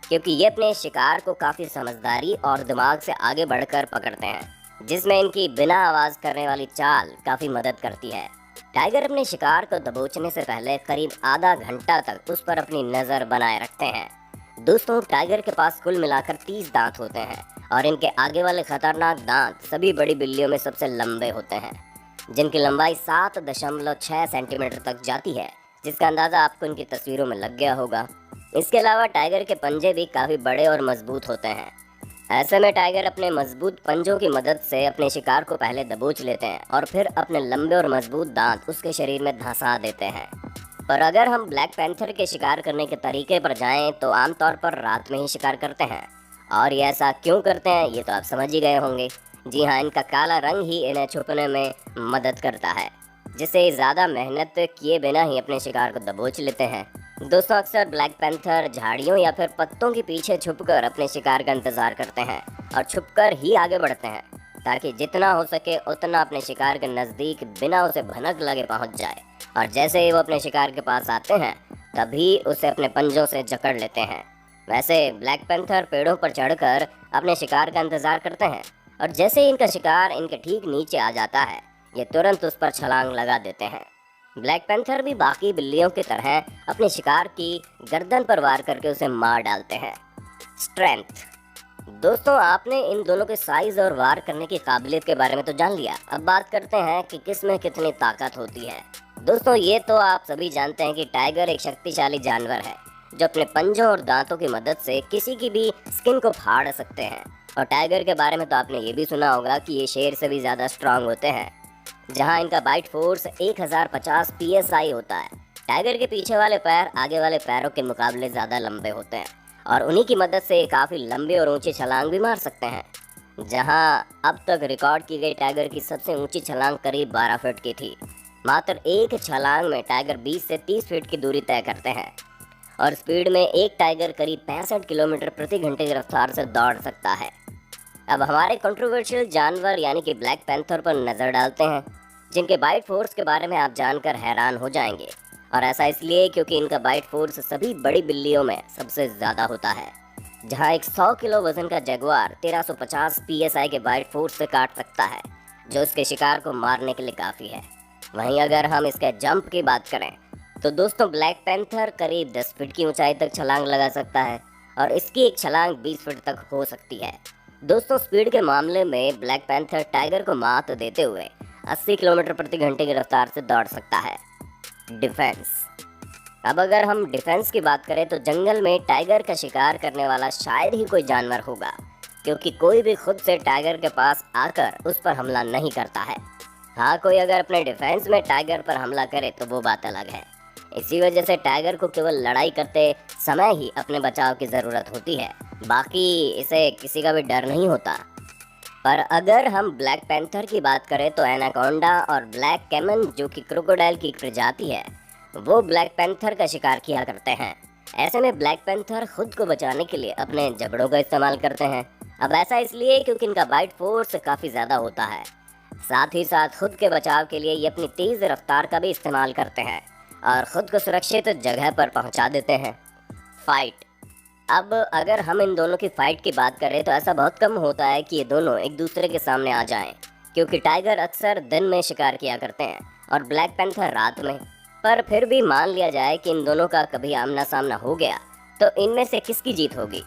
क्योंकि ये अपने शिकार को काफ़ी समझदारी और दिमाग से आगे बढ़कर पकड़ते हैं, जिसमें इनकी बिना आवाज़ करने वाली चाल काफ़ी मदद करती है। टाइगर अपने शिकार को दबोचने से पहले करीब आधा घंटा तक उस पर अपनी नज़र बनाए रखते हैं। दोस्तों, टाइगर के पास कुल मिलाकर 30 दांत होते हैं और इनके आगे वाले खतरनाक दांत सभी बड़ी बिल्लियों में सबसे लंबे होते हैं, जिनकी लंबाई 7.6 सेंटीमीटर तक जाती है, जिसका अंदाज़ा आपको इनकी तस्वीरों में लग गया होगा। इसके अलावा टाइगर के पंजे भी काफ़ी बड़े और मजबूत होते हैं। ऐसे में टाइगर अपने मजबूत पंजों की मदद से अपने शिकार को पहले दबोच लेते हैं और फिर अपने लंबे और मजबूत दांत उसके शरीर में धंसा देते हैं। पर अगर हम ब्लैक पैंथर के शिकार करने के तरीके पर जाएं तो आमतौर पर रात में ही शिकार करते हैं। और ये ऐसा क्यों करते हैं ये तो आप समझ ही गए होंगे। जी हाँ, इनका काला रंग ही इन्हें छुपने में मदद करता है, जिससे ज़्यादा मेहनत किए बिना ही अपने शिकार को दबोच लेते हैं। दोस्तों, अक्सर ब्लैक पैंथर झाड़ियों या फिर पत्तों के पीछे छुपकर अपने शिकार का इंतज़ार करते हैं और छुपकर ही आगे बढ़ते हैं, ताकि जितना हो सके उतना अपने शिकार के नज़दीक बिना उसे भनक लगे पहुंच जाए। और जैसे ही वो अपने शिकार के पास आते हैं तभी उसे अपने पंजों से जकड़ लेते हैं। वैसे ब्लैक पैंथर पेड़ों पर चढ़कर अपने शिकार का इंतज़ार करते हैं और जैसे ही इनका शिकार इनके ठीक नीचे आ जाता है ये तुरंत उस पर छलांग लगा देते हैं। ब्लैक पैंथर भी बाकी बिल्लियों की तरह अपने शिकार की गर्दन पर वार करके उसे मार डालते हैं। स्ट्रेंथ। दोस्तों, आपने इन दोनों के साइज और वार करने की काबिलियत के बारे में तो जान लिया। अब बात करते हैं कि किस में कितनी ताकत होती है। दोस्तों, ये तो आप सभी जानते हैं कि टाइगर एक शक्तिशाली जानवर है जो अपने पंजों और दांतों की मदद से किसी की भी स्किन को फाड़ सकते हैं। और टाइगर के बारे में तो आपने ये भी सुना होगा कि ये शेर से भी ज़्यादा स्ट्रांग होते हैं, जहां इनका बाइट फोर्स 1050 psi होता है। टाइगर के पीछे वाले पैर आगे वाले पैरों के मुकाबले ज़्यादा लंबे होते हैं और उन्हीं की मदद से काफ़ी लंबे और ऊंची छलांग भी मार सकते हैं। जहां अब तक रिकॉर्ड की गई टाइगर की सबसे ऊंची छलांग करीब 12 फीट की थी। मात्र एक छलांग में टाइगर 20 से 30 फीट की दूरी तय करते हैं और स्पीड में एक टाइगर करीब 65 किलोमीटर प्रति घंटे की रफ्तार से दौड़ सकता है। अब हमारे कंट्रोवर्शियल जानवर यानी कि ब्लैक पैंथर पर नज़र डालते हैं, जिनके बाइट फोर्स के बारे में आप जानकर हैरान हो जाएंगे। और ऐसा इसलिए क्योंकि इनका बाइट फोर्स सभी बड़ी बिल्लियों में सबसे ज़्यादा होता है। जहां एक 100 किलो वजन का जगुआर 1350 psi के बाइट फोर्स से काट सकता है, जो उसके शिकार को मारने के लिए काफ़ी है। वहीं अगर हम इसके जंप की बात करें तो दोस्तों, ब्लैक पैंथर करीब 10 फीट की ऊंचाई तक छलांग लगा सकता है और इसकी एक छलांग 20 फीट तक हो सकती है। दोस्तों, स्पीड के मामले में ब्लैक पैंथर टाइगर को मात देते हुए 80 किलोमीटर प्रति घंटे की रफ्तार से दौड़ सकता है। डिफेंस। अब अगर हम डिफेंस की बात करें तो जंगल में टाइगर का शिकार करने वाला शायद ही कोई जानवर होगा, क्योंकि कोई भी खुद से टाइगर के पास आकर उस पर हमला नहीं करता है। हाँ, कोई अगर अपने डिफेंस में टाइगर पर हमला करे तो वो बात अलग है। इसी वजह से टाइगर को केवल लड़ाई करते समय ही अपने बचाव की ज़रूरत होती है, बाकी इसे किसी का भी डर नहीं होता। पर अगर हम ब्लैक पैंथर की बात करें तो एनाकोंडा और ब्लैक कैमन, जो कि क्रोकोडाइल की एक प्रजाति है, वो ब्लैक पैंथर का शिकार किया करते हैं। ऐसे में ब्लैक पैंथर खुद को बचाने के लिए अपने जबड़ों का इस्तेमाल करते हैं। अब ऐसा इसलिए क्योंकि इनका बाइट फोर्स काफ़ी ज़्यादा होता है। साथ ही साथ खुद के बचाव के लिए ये अपनी तेज़ रफ्तार का भी इस्तेमाल करते हैं और ख़ुद को सुरक्षित जगह पर पहुंचा देते हैं। फाइट। अब अगर हम इन दोनों की फाइट की बात करें तो ऐसा बहुत कम होता है कि ये दोनों एक दूसरे के सामने आ जाएं, क्योंकि टाइगर अक्सर दिन में शिकार किया करते हैं और ब्लैक पैंथर रात में। पर फिर भी मान लिया जाए कि इन दोनों का कभी आमना सामना हो गया तो इनमें से किसकी जीत होगी?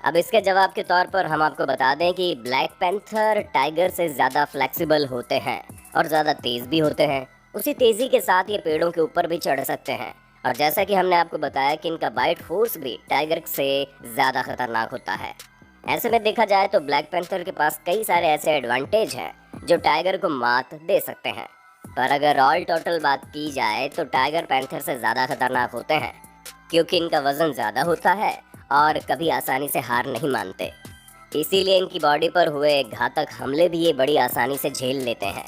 अब इसके जवाब के तौर पर हम आपको बता दें कि ब्लैक पैंथर टाइगर से ज़्यादा फ्लेक्सिबल होते हैं और ज़्यादा तेज़ भी होते हैं। उसी तेज़ी के साथ ये पेड़ों के ऊपर भी चढ़ सकते हैं और जैसा कि हमने आपको बताया कि इनका बाइट फोर्स भी टाइगर से ज़्यादा खतरनाक होता है। ऐसे में देखा जाए तो ब्लैक पैंथर के पास कई सारे ऐसे एडवांटेज हैं जो टाइगर को मात दे सकते हैं। पर अगर ऑल टोटल बात की जाए तो टाइगर पैंथर से ज़्यादा खतरनाक होते हैं, क्योंकि इनका वज़न ज़्यादा होता है और कभी आसानी से हार नहीं मानते। इसीलिए इनकी बॉडी पर हुए घातक हमले भी ये बड़ी आसानी से झेल लेते हैं।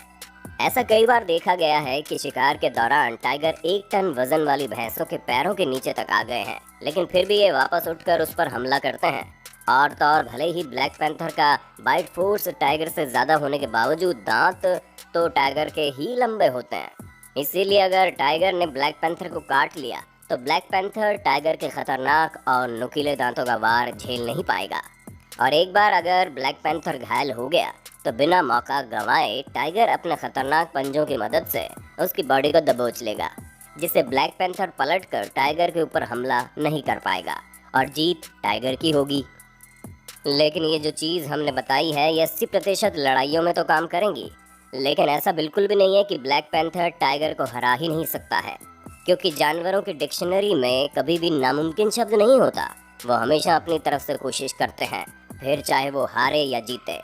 ऐसा कई बार देखा गया है कि शिकार के दौरान टाइगर 1 टन वजन वाली भैंसों के पैरों के नीचे तक आ गए हैं, लेकिन फिर भी ये वापस उठकर उस पर हमला करते हैं और तो और भले ही ब्लैक पैंथर का बाइट फोर्स टाइगर से ज़्यादा होने के बावजूद दांत तो टाइगर के ही लंबे होते हैं। इसीलिए अगर टाइगर ने ब्लैक पैंथर को काट लिया तो ब्लैक पैंथर टाइगर के खतरनाक और नुकीले दांतों का वार झेल नहीं पाएगा। और एक बार अगर ब्लैक पैंथर घायल हो गया तो बिना मौका गंवाए टाइगर अपने खतरनाक पंजों की मदद से उसकी बॉडी को दबोच लेगा, जिससे ब्लैक पैंथर पलटकर टाइगर के ऊपर हमला नहीं कर पाएगा और जीत टाइगर की होगी। लेकिन ये जो चीज़ हमने बताई है ये 80% लड़ाइयों में तो काम करेंगी, लेकिन ऐसा बिल्कुल भी नहीं है कि ब्लैक पैंथर टाइगर को हरा ही नहीं सकता है, क्योंकि जानवरों की डिक्शनरी में कभी भी नामुमकिन शब्द नहीं होता। वो हमेशा अपनी तरफ से कोशिश करते हैं, फिर चाहे वो हारे या जीते।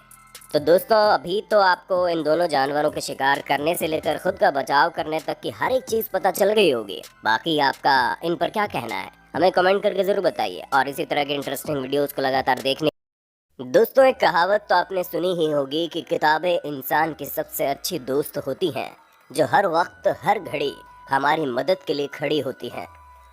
तो दोस्तों, अभी तो आपको इन दोनों जानवरों के शिकार करने से लेकर खुद का बचाव करने तक की हर एक चीज़ पता चल गई होगी। बाकी आपका इन पर क्या कहना है हमें कमेंट करके ज़रूर बताइए, और इसी तरह के इंटरेस्टिंग वीडियोज़ को लगातार देखने। दोस्तों, एक कहावत तो आपने सुनी ही होगी कि किताबें इंसान की सबसे अच्छी दोस्त होती हैं, जो हर वक्त हर घड़ी हमारी मदद के लिए खड़ी होती हैं।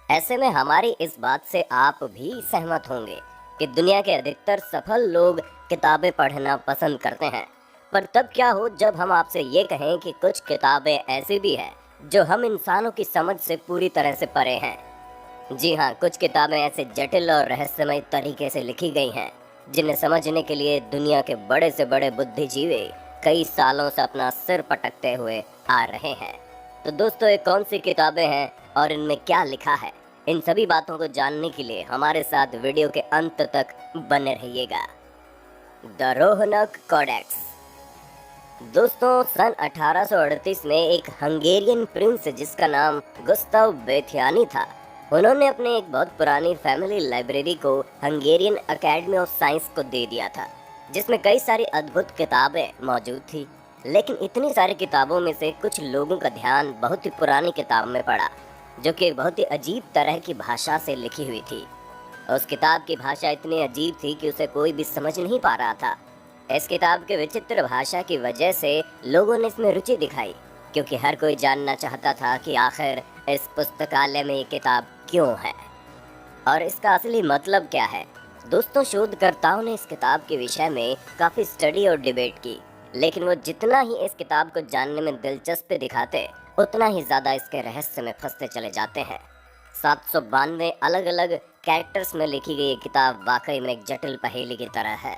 ऐसे में हमारी इस बात से आप भी सहमत होंगे कि दुनिया के अधिकतर सफल लोग किताबें पढ़ना पसंद करते हैं। पर तब क्या हो जब हम आपसे ये कहें कि कुछ किताबें ऐसी भी हैं जो हम इंसानों की समझ से पूरी तरह से परे हैं। जी हाँ, कुछ किताबें ऐसे जटिल और रहस्यमय तरीके से लिखी गई हैं जिन्हें समझने के लिए दुनिया के बड़े से बड़े बुद्धिजीवी कई सालों से अपना सिर पटकते हुए आ रहे हैं। तो दोस्तों, ये कौन सी किताबें हैं और इनमें क्या लिखा है, इन सभी बातों को जानने के लिए हमारे साथ वीडियो के अंत तक बने रहिएगा। The Rohonc Codex. दोस्तों, सन 1838 में एक हंगेरियन प्रिंस जिसका नाम गुस्ताव बेथियानी था, उन्होंने अपने एक बहुत पुरानी फैमिली लाइब्रेरी को हंगेरियन अकेडमी ऑफ साइंस को दे दिया था, जिसमें कई सारी अद्भुत किताबें मौजूद थी। लेकिन इतनी सारी किताबों में से कुछ लोगों का ध्यान बहुत ही पुरानी किताब में पड़ा, जो कि बहुत ही अजीब तरह की भाषा से लिखी हुई थी। उस किताब की भाषा इतनी अजीब थी कि उसे कोई भी समझ नहीं पा रहा था। इस किताब के विचित्र भाषा की वजह से लोगों ने इसमें रुचि दिखाई, क्योंकि हर कोई जानना चाहता था कि आखिर इस पुस्तकालय में ये किताब क्यों है और इसका असली मतलब क्या है। दोस्तों, शोधकर्ताओं ने इस किताब के विषय में काफ़ी स्टडी और डिबेट की, लेकिन वो जितना ही इस किताब को जानने में दिलचस्पी दिखाते उतना ही ज़्यादा इसके रहस्य में फंसते चले जाते हैं। 792 अलग अलग कैरेक्टर्स में लिखी गई ये किताब वाकई में एक जटिल पहेली की तरह है,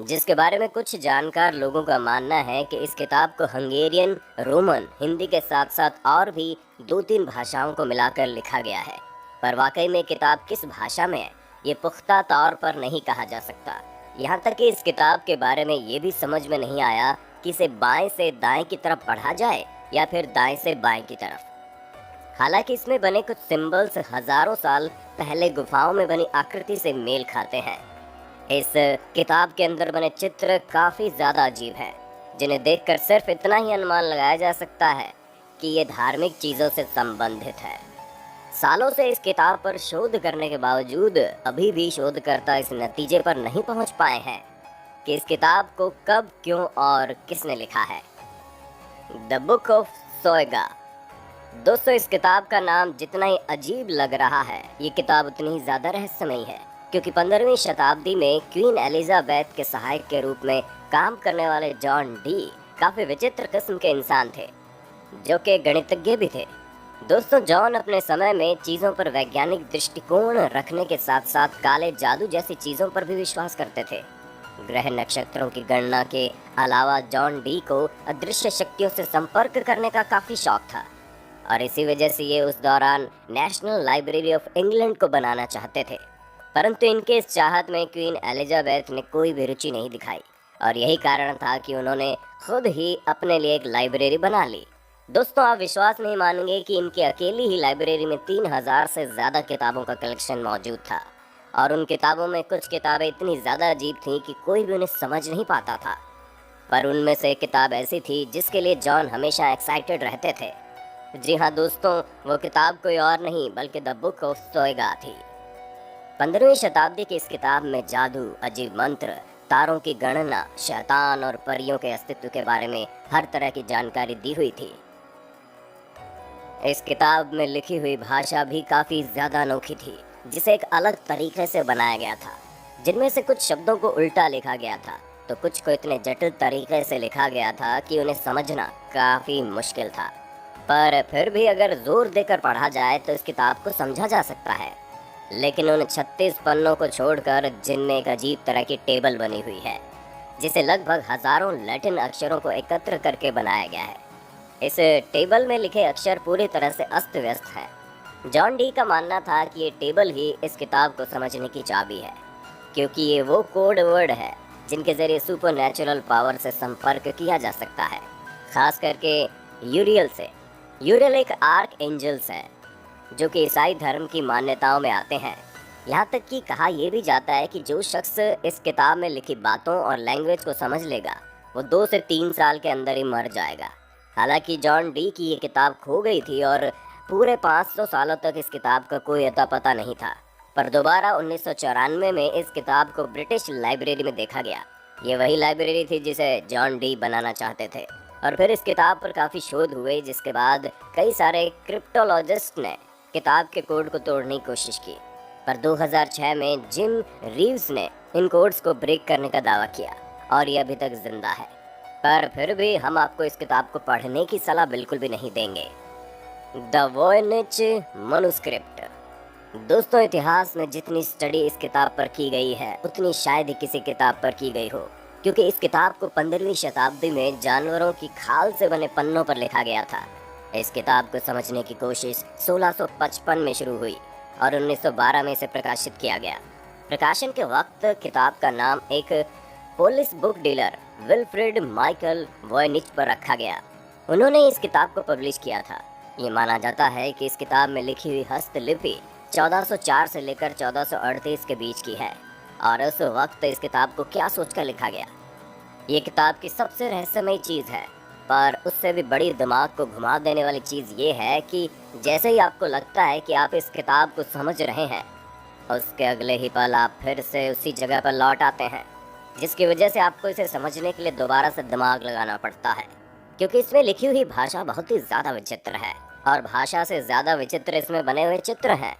जिसके बारे में कुछ जानकार लोगों का मानना है कि इस किताब को हंगेरियन, रोमन, हिंदी के साथ साथ और भी 2-3 भाषाओं को मिलाकर लिखा गया है। पर वाकई में किताब किस भाषा में है ये पुख्ता तौर पर नहीं कहा जा सकता। यहाँ तक कि इस किताब के बारे में ये भी समझ में नहीं आया कि इसे बाएं से दाएं की तरफ पढ़ा जाए या फिर दाएं से बाएं की तरफ। हालांकि इसमें बने कुछ सिंबल्स हजारों साल पहले गुफाओं में बनी आकृति से मेल खाते हैं। इस किताब के अंदर बने चित्र काफ़ी ज़्यादा अजीब हैं, जिन्हें देखकर सिर्फ इतना ही अनुमान लगाया जा सकता है कि ये धार्मिक चीज़ों से संबंधित है। सालों से इस किताब पर शोध करने के बावजूद अभी भी शोधकर्ता इस नतीजे पर नहीं पहुंच पाए हैं कि इस किताब को कब, क्यों और किसने लिखा है। The book of Soyga. दोस्तों, इस किताब का नाम जितना ही अजीब लग रहा है, ये किताब उतनी ही ज़्यादा रहस्यमयी है, क्योंकि 15वीं शताब्दी में क्वीन एलिजाबेथ के सहायक के रूप में काम करने वाले जॉन डी काफ़ी विचित्र किस्म के इंसान थे, जो कि गणितज्ञ भी थे। दोस्तों, जॉन अपने समय में चीज़ों पर वैज्ञानिक दृष्टिकोण रखने के साथ साथ काले जादू जैसी चीज़ों पर भी विश्वास करते थे। ग्रह नक्षत्रों की गणना के अलावा जॉन डी को अदृश्य शक्तियों से संपर्क करने का काफ़ी शौक था, और इसी वजह से ये उस दौरान नेशनल लाइब्रेरी ऑफ इंग्लैंड को बनाना चाहते थे। परंतु इनके इस चाहत में क्वीन एलिजाबेथ ने कोई भी रुचि नहीं दिखाई, और यही कारण था कि उन्होंने खुद ही अपने लिए एक लाइब्रेरी बना ली। दोस्तों, आप विश्वास नहीं मानेंगे कि इनकी अकेली ही लाइब्रेरी में 3000 से ज़्यादा किताबों का कलेक्शन मौजूद था, और उन किताबों में कुछ किताबें इतनी ज़्यादा अजीब थीं कि कोई भी उन्हें समझ नहीं पाता था। पर उनमें से एक किताब ऐसी थी जिसके लिए जॉन हमेशा एक्साइटेड रहते थे। जी हाँ दोस्तों, वो किताब कोई और नहीं बल्कि द बुक ऑफ सोएगा थी। 15वीं शताब्दी की इस किताब में जादू, अजीब मंत्र, तारों की गणना, शैतान और परियों के अस्तित्व के बारे में हर तरह की जानकारी दी हुई थी। इस किताब में लिखी हुई भाषा भी काफ़ी ज़्यादा अनोखी थी, जिसे एक अलग तरीके से बनाया गया था। जिनमें से कुछ शब्दों को उल्टा लिखा गया था, तो कुछ को इतने जटिल तरीके से लिखा गया था कि उन्हें समझना काफ़ी मुश्किल था। पर फिर भी अगर जोर देकर पढ़ा जाए तो इस किताब को समझा जा सकता है। लेकिन उन 36 पन्नों को छोड़कर जिनमें एक अजीब तरह की टेबल बनी हुई है, जिसे लगभग हजारों लैटिन अक्षरों को एकत्र करके बनाया गया है। इस टेबल में लिखे अक्षर पूरी तरह से अस्त व्यस्त हैं। जॉन डी का मानना था कि ये टेबल ही इस किताब को समझने की चाबी है, क्योंकि ये वो कोड वर्ड है जिनके जरिए सुपर नेचुरल पावर से संपर्क किया जा सकता है, खास करके यूरियल से। यूरियल एक आर्क एंजल्स है जो कि ईसाई धर्म की मान्यताओं में आते हैं। यहाँ तक कि कहा यह भी जाता है कि जो शख्स इस किताब में लिखी बातों और लैंग्वेज को समझ लेगा वो 2 से 3 साल के अंदर ही मर जाएगा। हालांकि जॉन डी की ये किताब खो गई थी और पूरे 500 सालों तक इस किताब का कोई अता पता नहीं था, पर दोबारा 1994 में इस किताब को ब्रिटिश लाइब्रेरी में देखा गया। ये वही लाइब्रेरी थी जिसे जॉन डी बनाना चाहते थे। और फिर इस किताब पर काफ़ी शोध हुए, जिसके बाद कई सारे क्रिप्टोलॉजिस्ट ने किताब के कोड को तोड़ने की कोशिश की, पर 2006 में जिम रीव्स ने इन कोड्स को ब्रेक करने का दावा किया और ये अभी तक जिंदा है। पर फिर भी हम आपको इस किताब को पढ़ने की सलाह बिल्कुल भी नहीं देंगे। The Voynich manuscript. दोस्तों, इतिहास में जितनी स्टडी इस किताब पर की गई है उतनी शायद ही किसी किताब पर की गई हो, क्योंकि इस किताब को 15वीं शताब्दी में जानवरों की खाल से बने पन्नों पर लिखा गया था। इस किताब को समझने की कोशिश 1655 में शुरू हुई और 1912 में इसे प्रकाशित किया गया। प्रकाशन के वक्त किताब का नाम एक Polish book dealer Wilfred Michael Voynich पर रखा गया। उन्होंने इस किताब को पब्लिश किया था। ये माना जाता है कि इस किताब में लिखी हुई हस्तलिपि 1404 से लेकर 1438 के बीच की है, और उस वक्त इस किताब को क्या सोचकर लिखा गया। ये किताब की सबसे रहस्यमयी चीज़ है, पर उससे भी बड़ी दिमाग को घुमा देने वाली चीज़ ये है कि जैसे ही आपको लगता है कि आप इस किताब को समझ रहे हैं, उसके अगले ही पल आप फिर से उसी जगह पर लौट आते हैं, जिसकी वजह से आपको इसे समझने के लिए दोबारा से दिमाग लगाना पड़ता है, क्योंकि इसमें लिखी हुई भाषा बहुत ही ज़्यादा विचित्र है और भाषा से ज़्यादा विचित्र इसमें बने हुए चित्र हैं।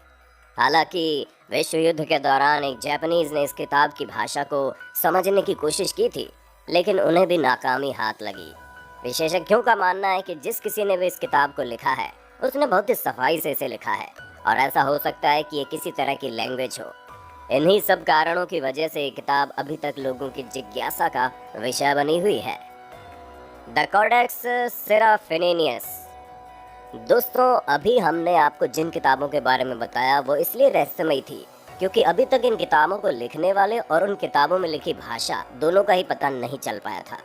हालांकि विश्व युद्ध के दौरान एक जापानीज ने इस किताब की भाषा को समझने की कोशिश की थी, लेकिन उन्हें भी नाकामी हाथ लगी। विशेषज्ञों का मानना है कि जिस किसी ने भी इस किताब को लिखा है उसने बहुत ही सफाई से इसे लिखा है, और ऐसा हो सकता है कि ये किसी तरह की लैंग्वेज हो। इन्हीं सब कारणों की वजह से ये किताब अभी तक लोगों की जिज्ञासा का विषय बनी हुई है। The Codex Seraphinianus. दोस्तों, अभी हमने आपको जिन किताबों के बारे में बताया वो इसलिए रहस्यमयी थी क्योंकि अभी तक इन किताबों को लिखने वाले और उन किताबों में लिखी भाषा दोनों का ही पता नहीं चल पाया था।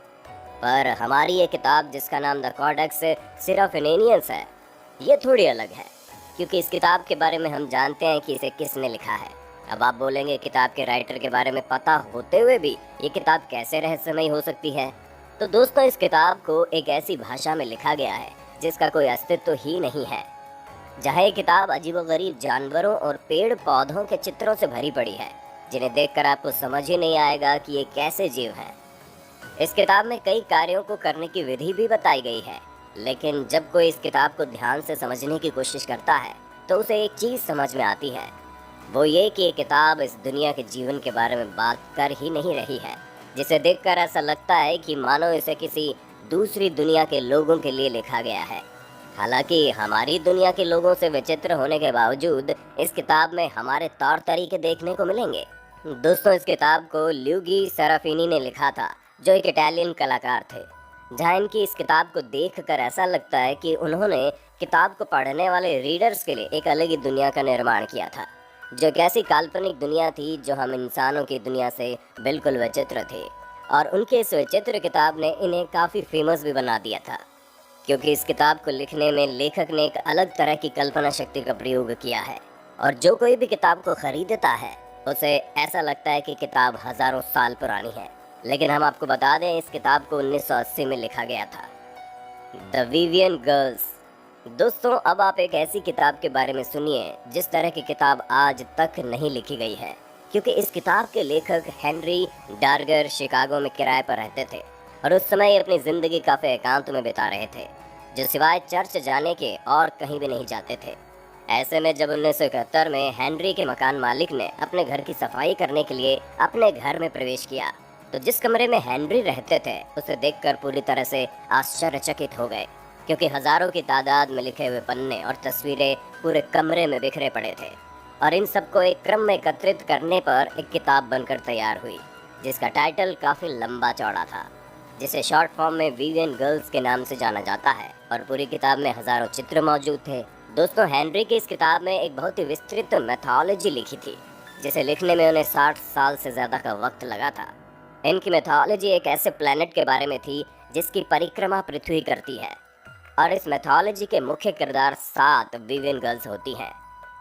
पर हमारी ये किताब, जिसका नाम द कोडेक्स सेराफिनियस है, ये थोड़ी अलग है, क्योंकि इस किताब के बारे में हम जानते हैं कि इसे किसने लिखा है। अब आप बोलेंगे किताब के राइटर के बारे में पता होते हुए भी ये किताब कैसे रहस्यमयी हो सकती है? तो दोस्तों, इस किताब को एक ऐसी भाषा में लिखा गया है जिसका कोई अस्तित्व ही नहीं है, जहाँ ये किताब अजीबोगरीब जानवरों और पेड़ पौधों के चित्रों से भरी पड़ी है, जिन्हें देखकर आपको समझ ही नहीं आएगा कि ये कैसे जीव हैं। इस किताब में कई कार्यों को करने की विधि भी बताई गई है, लेकिन जब कोई इस किताब को ध्यान से समझने की कोशिश करता है तो उसे एक चीज़ समझ में आती है, वो ये कि ये किताब इस दुनिया के जीवन के बारे में बात कर ही नहीं रही है, जिसे देखकर ऐसा लगता है कि मानो इसे किसी दूसरी दुनिया के लोगों के लिए लिखा गया है। हालांकि हमारी दुनिया के लोगों से विचित्र होने के बावजूद इस किताब में हमारे तौर तरीके देखने को मिलेंगे। दोस्तों, इस किताब को ल्यूगी सेराफिनी ने लिखा था, जो एक इटालियन कलाकार थे। जहाँ इनकी इस किताब को देखकर ऐसा लगता है कि उन्होंने किताब को पढ़ने वाले रीडर्स के लिए एक अलग ही दुनिया का निर्माण किया था, जो एक ऐसी काल्पनिक दुनिया थी जो हम इंसानों की दुनिया से बिल्कुल विचित्र थे। और उनके इस विचित्र किताब ने इन्हें काफ़ी फेमस भी बना दिया था, क्योंकि इस किताब को लिखने में लेखक ने एक अलग तरह की कल्पना शक्ति का प्रयोग किया है, और जो कोई भी किताब को खरीदता है उसे ऐसा लगता है कि किताब हज़ारों साल पुरानी है। लेकिन हम आपको बता दें, इस किताब को 1980 में लिखा गया था। The Vivian girls. दोस्तों, अब आप एक ऐसी किताब के बारे में सुनिए जिस तरह की किताब आज तक नहीं लिखी गई है, क्योंकि इस किताब के लेखक हेनरी डार्गर शिकागो में किराए पर रहते थे और उस समय अपनी ज़िंदगी काफ़ी एकांत में बिता रहे थे, जो सिवाय चर्च जाने के और कहीं भी नहीं जाते थे। ऐसे में जब 1971 में हेनरी के मकान मालिक ने अपने घर की सफाई करने के लिए अपने घर में प्रवेश किया, तो जिस कमरे में हेनरी रहते थे उसे देखकर पूरी तरह से आश्चर्यचकित हो गए, क्योंकि हजारों की तादाद में लिखे हुए पन्ने और तस्वीरें पूरे कमरे में बिखरे पड़े थे। और इन सबको एक क्रम में एकत्रित करने पर एक किताब बनकर तैयार हुई, जिसका टाइटल काफी लंबा चौड़ा था, जिसे शॉर्ट फॉर्म में विवियन गर्ल्स के नाम से जाना जाता है। और पूरी किताब में हजारों चित्र मौजूद थे। दोस्तों, हेनरी की इस किताब में एक बहुत ही विस्तृत मैथोलॉजी लिखी थी, जिसे लिखने में उन्हें 60 साल से ज्यादा का वक्त लगा था। इनकी मैथोलॉजी एक ऐसे प्लेनेट के बारे में थी जिसकी परिक्रमा पृथ्वी करती है, और इस मैथोलॉजी के मुख्य किरदार 7 विवियन गर्ल्स होती हैं,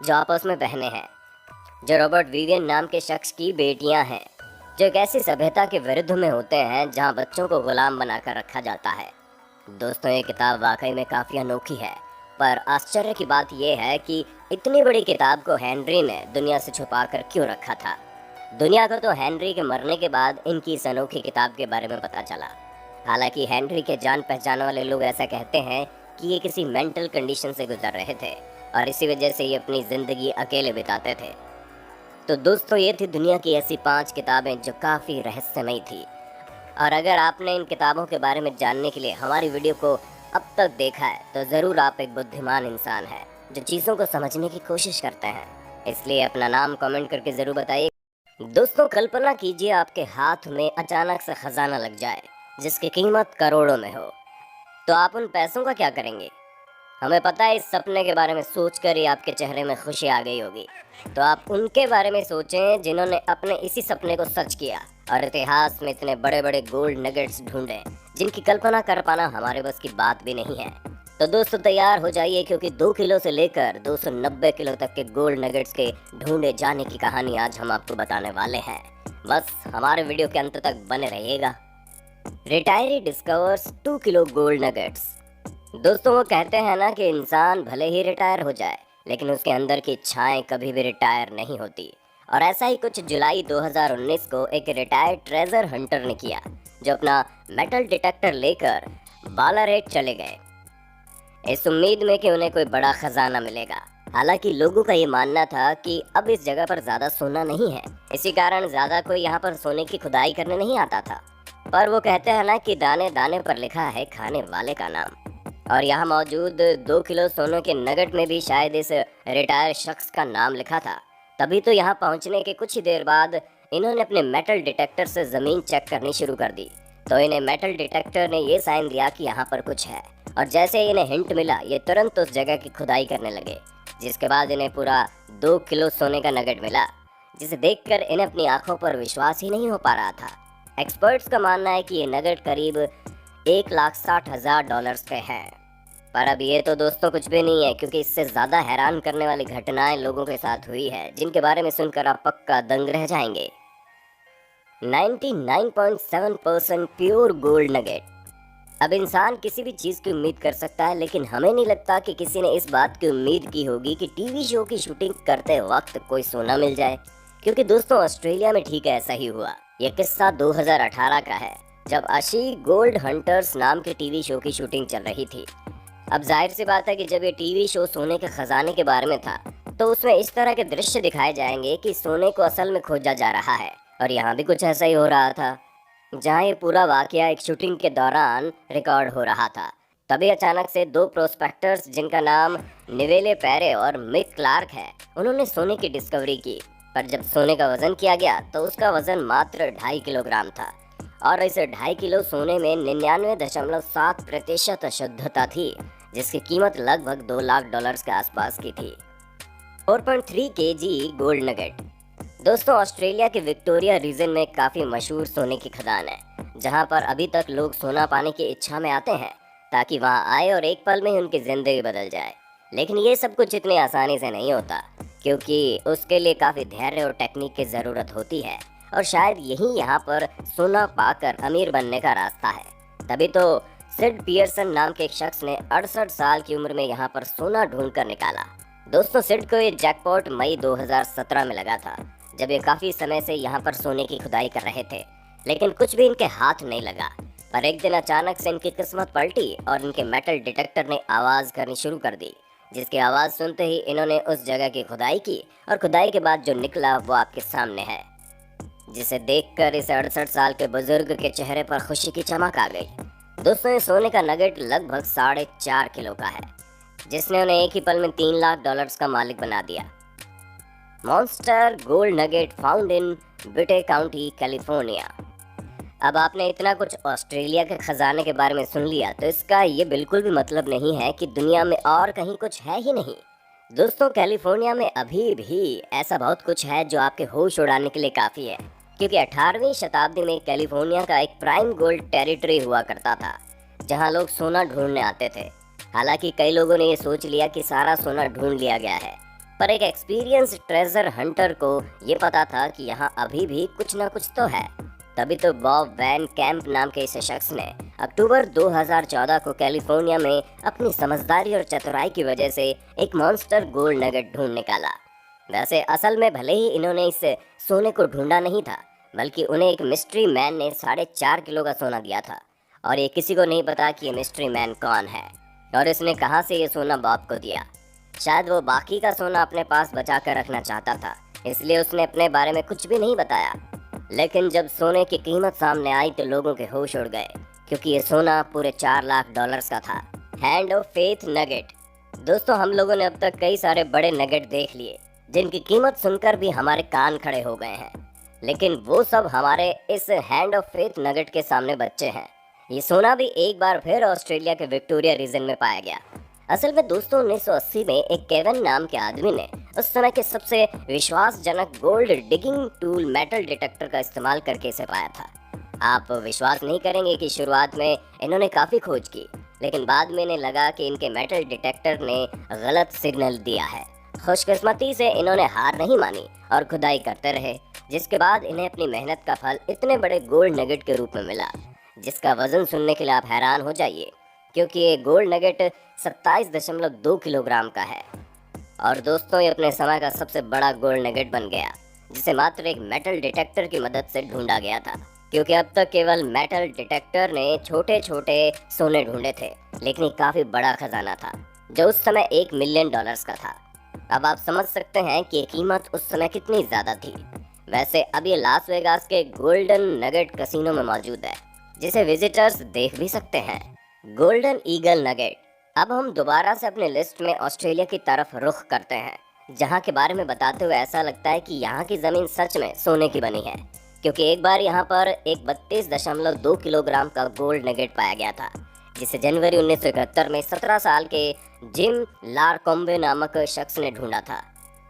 जो आपस में बहनें हैं, जो रॉबर्ट विवियन नाम के शख्स की बेटियां हैं, जो एक ऐसी सभ्यता के विरुद्ध में होते हैं जहां बच्चों को गुलाम बनाकर रखा जाता है। दोस्तों, ये किताब वाकई में काफ़ी अनोखी है, पर आश्चर्य की बात यह है कि इतनी बड़ी किताब को हेनरी ने दुनिया से छुपा कर क्यों रखा था। दुनिया को तो हेनरी के मरने के बाद इनकी इस अनोखी किताब के बारे में पता चला। हालांकि हेनरी के जान पहचान वाले लोग ऐसा कहते हैं कि ये किसी मेंटल कंडीशन से गुजर रहे थे और इसी वजह से ये अपनी ज़िंदगी अकेले बिताते थे। तो दोस्तों, ये थी दुनिया की ऐसी 5 किताबें जो काफ़ी रहस्यमयी थी। और अगर आपने इन किताबों के बारे में जानने के लिए हमारी वीडियो को अब तक देखा है, तो ज़रूर आप एक बुद्धिमान इंसान हैं जो चीज़ों को समझने की कोशिश करते हैं। इसलिए अपना नाम कमेंट करके ज़रूर बताइए। दोस्तों, कल्पना कीजिए आपके हाथ में अचानक से खजाना लग जाए जिसकी कीमत करोड़ों में हो, तो आप उन पैसों का क्या करेंगे? हमें पता है इस सपने के बारे में सोचकर ही आपके चेहरे में खुशी आ गई होगी। तो आप उनके बारे में सोचें जिन्होंने अपने इसी सपने को सच किया और इतिहास में इतने बड़े बड़े गोल्ड नगेट्स ढूंढे जिनकी कल्पना कर पाना हमारे बस की बात भी नहीं है। तो दोस्तों, तैयार हो जाइए, क्योंकि 2 किलो से लेकर 290 किलो तक के गोल्ड नगेट्स के ढूंढे जाने की कहानी आज हम आपको बताने वाले हैं। बस हमारे वीडियो के अंत तक बने रहिएगा। Retiree discovers 2 kilo gold nuggets. दोस्तों, वो कहते हैं ना कि इंसान भले ही रिटायर हो जाए, लेकिन उसके अंदर की इच्छाएं कभी भी रिटायर नहीं होती। और ऐसा ही कुछ जुलाई 2019 को एक रिटायर्ड ट्रेजर हंटर ने किया, जो अपना मेटल डिटेक्टर लेकर बालारेट चले गए, इस उम्मीद में कि उन्हें कोई बड़ा खजाना मिलेगा। हालांकि लोगों का ये मानना था कि अब इस जगह पर ज़्यादा सोना नहीं है, इसी कारण ज़्यादा कोई यहाँ पर सोने की खुदाई करने नहीं आता था। पर वो कहते हैं ना कि दाने दाने पर लिखा है खाने वाले का नाम, और यहाँ मौजूद 2 किलो सोने के नगेट में भी शायद इस रिटायर शख्स का नाम लिखा था। तभी तो यहाँ पहुँचने के कुछ ही देर बाद इन्होंने अपने मेटल डिटेक्टर से ज़मीन चेक करनी शुरू कर दी। तो इन्हें मेटल डिटेक्टर ने ये साइन दिया कि यहाँ पर कुछ है, और जैसे ही इन्हें हिंट मिला ये तुरंत उस जगह की खुदाई करने लगे, जिसके बाद इन्हें पूरा 2 किलो सोने का नगेट मिला, जिसे देखकर इन्हें अपनी आंखों पर विश्वास ही नहीं हो पा रहा था। एक्सपर्ट्स का मानना है कि ये नगेट करीब $1,60,000 के हैं। पर अब ये तो दोस्तों कुछ भी नहीं है, क्योंकि इससे ज़्यादा हैरान करने वाली घटनाएं लोगों के साथ हुई है, जिनके बारे में सुनकर आप पक्का दंग रह जाएंगे। 99.7% प्योर गोल्ड नगेट। अब इंसान किसी भी चीज़ की उम्मीद कर सकता है, लेकिन हमें नहीं लगता कि किसी ने इस बात की उम्मीद की होगी कि टीवी शो की शूटिंग करते वक्त कोई सोना मिल जाए। क्योंकि दोस्तों, ऑस्ट्रेलिया में ठीक ऐसा ही हुआ। यह किस्सा 2018 का है, जब अशी गोल्ड हंटर्स नाम के टीवी शो की शूटिंग चल रही थी। अब जाहिर सी बात है कि जब ये टीवी शो सोने के खजाने के बारे में था, तो उसमें इस तरह के दृश्य दिखाए जाएंगे कि सोने को असल में खोजा जा रहा है। और यहाँ भी कुछ ऐसा ही हो रहा था, जहाँ ये पूरा वाकया एक शूटिंग के दौरान रिकॉर्ड हो रहा था। तभी अचानक से 2 प्रोस्पेक्टर्स, जिनका नाम निवेले पेरे और मिक क्लार्क है, उन्होंने सोने की डिस्कवरी की। पर जब सोने का वजन किया गया तो उसका वजन मात्र 2.5 किलोग्राम था, और इस 2.5 किलो सोने में 99.7% शुद्धता थी, जिसकी कीमत लगभग $2 लाख के आसपास की थी। 4.3 केजी गोल्ड नगेट। दोस्तों, ऑस्ट्रेलिया के विक्टोरिया रीजन में काफ़ी मशहूर सोने की खदान है, जहां पर अभी तक लोग सोना पाने की इच्छा में आते हैं ताकि वहां आए और एक पल में ही उनकी ज़िंदगी बदल जाए। लेकिन ये सब कुछ इतनी आसानी से नहीं होता, क्योंकि उसके लिए काफ़ी धैर्य और टेक्निक की ज़रूरत होती है, और शायद यही यहाँ पर सोना पाकर अमीर बनने का रास्ता है। तभी तो सिड पियर्सन नाम के एक शख्स ने 68 साल की उम्र में यहाँ पर सोना ढूंढ कर निकाला। दोस्तों, सिड को ये जैकपॉट मई 2017 में लगा था, जब ये काफ़ी समय से यहाँ पर सोने की खुदाई कर रहे थे, लेकिन कुछ भी इनके हाथ नहीं लगा। पर एक दिन अचानक से इनकी किस्मत पलटी और इनके मेटल डिटेक्टर ने आवाज़ करनी शुरू कर दी। जिसकी आवाज़ सुनते ही इन्होंने उस जगह की खुदाई की और खुदाई के बाद जो निकला वो आपके सामने है, जिसे देखकर इस 68 साल के बुजुर्ग के चेहरे पर खुशी की चमक आ गई। दोस्तों, ये सोने का नगेट लगभग 4.5 किलो का है, जिसने उन्हें एक ही पल में $3 लाख का मालिक बना दिया। Monster gold nugget found in Butte County, California. अब आपने इतना कुछ ऑस्ट्रेलिया के खजाने के बारे में सुन लिया, तो इसका ये बिल्कुल भी मतलब नहीं है कि दुनिया में और कहीं कुछ है ही नहीं। दोस्तों, कैलिफोर्निया में अभी भी ऐसा बहुत कुछ है जो आपके होश उड़ाने के लिए काफ़ी है, क्योंकि 18वीं शताब्दी में कैलिफोर्निया का एक प्राइम गोल्ड टेरिटरी हुआ करता था, जहां लोग सोना ढूंढने आते थे। हालांकि कई लोगों ने ये सोच लिया कि सारा सोना ढूंढ लिया गया है, पर एक एक्सपीरियंस ट्रेजर हंटर को ये पता था कि यहाँ अभी भी कुछ ना कुछ तो है। तभी तो बॉब वैन कैंप नाम के इस शख्स ने अक्टूबर 2014 को कैलिफोर्निया में अपनी समझदारी और चतुराई की वजह से एक मॉन्स्टर गोल्ड नगेट ढूंढ निकाला। वैसे असल में भले ही इन्होंने इस सोने को ढूंढा नहीं था, बल्कि उन्हें एक मिस्ट्री मैन ने 4.5 किलो का सोना दिया था, और ये किसी को नहीं पता कि ये मिस्ट्री मैन कौन है और इसने कहाँ से ये सोना बॉब को दिया। शायद वो बाकी का सोना अपने पास बचा कर रखना चाहता था, इसलिए उसने अपने बारे में कुछ भी नहीं बताया। लेकिन जब सोने की कीमत सामने आई तो लोगों के होश उड़ गए, क्योंकि ये सोना पूरे $4 लाख का था। Hand of faith nugget. दोस्तों, हम लोगों ने अब तक कई सारे बड़े नगेट देख लिए, जिनकी कीमत सुनकर भी हमारे कान खड़े हो गए हैं, लेकिन वो सब हमारे इस हैंड ऑफ फेथ नगेट के सामने बच्चे हैं। ये सोना भी एक बार फिर ऑस्ट्रेलिया के विक्टोरिया रीजन में पाया गया। असल में दोस्तों, 1980 में एक केविन नाम के आदमी ने उस समय के सबसे विश्वासजनक gold digging tool metal detector का इस्तेमाल करके इसे पाया था। आप विश्वास नहीं करेंगे कि शुरुआत में इन्होंने काफ़ी खोज की, लेकिन बाद में इन्हें लगा कि इनके मेटल डिटेक्टर ने गलत सिग्नल दिया है। खुशकिस्मती से इन्होंने हार नहीं मानी और खुदाई करते रहे, जिसके बाद इन्हें अपनी मेहनत का फल इतने बड़े गोल्ड नगेट के रूप में मिला, जिसका वजन सुनने के लिए आप हैरान हो जाइए, क्योंकि ये गोल्ड नगेट 27.2 किलोग्राम का है। और दोस्तों, ये अपने समय का सबसे बड़ा गोल्ड नगेट बन गया, जिसे मात्र एक मेटल डिटेक्टर की मदद से ढूंढा गया था, क्योंकि अब तक केवल मेटल डिटेक्टर ने छोटे छोटे सोने ढूंढे थे, लेकिन ये काफ़ी बड़ा खजाना था जो उस समय $1 मिलियन का था। अब आप समझ सकते हैं कि ये कीमत उस समय कितनी ज़्यादा थी। वैसे अब ये लास वेगास के गोल्डन नगेट कैसीनो में मौजूद है, जिसे विजिटर्स देख भी सकते हैं। Golden eagle nugget. अब हम दोबारा से अपने लिस्ट में ऑस्ट्रेलिया की तरफ रुख करते हैं, जहां के बारे में बताते हुए ऐसा लगता है कि यहाँ की ज़मीन सच में सोने की बनी है, क्योंकि एक बार यहाँ पर एक 32.2 किलोग्राम का गोल्ड नगेट पाया गया था, जिसे जनवरी 1971 में 17 साल के जिम लारकोम्बे नामक शख्स ने ढूंढा था।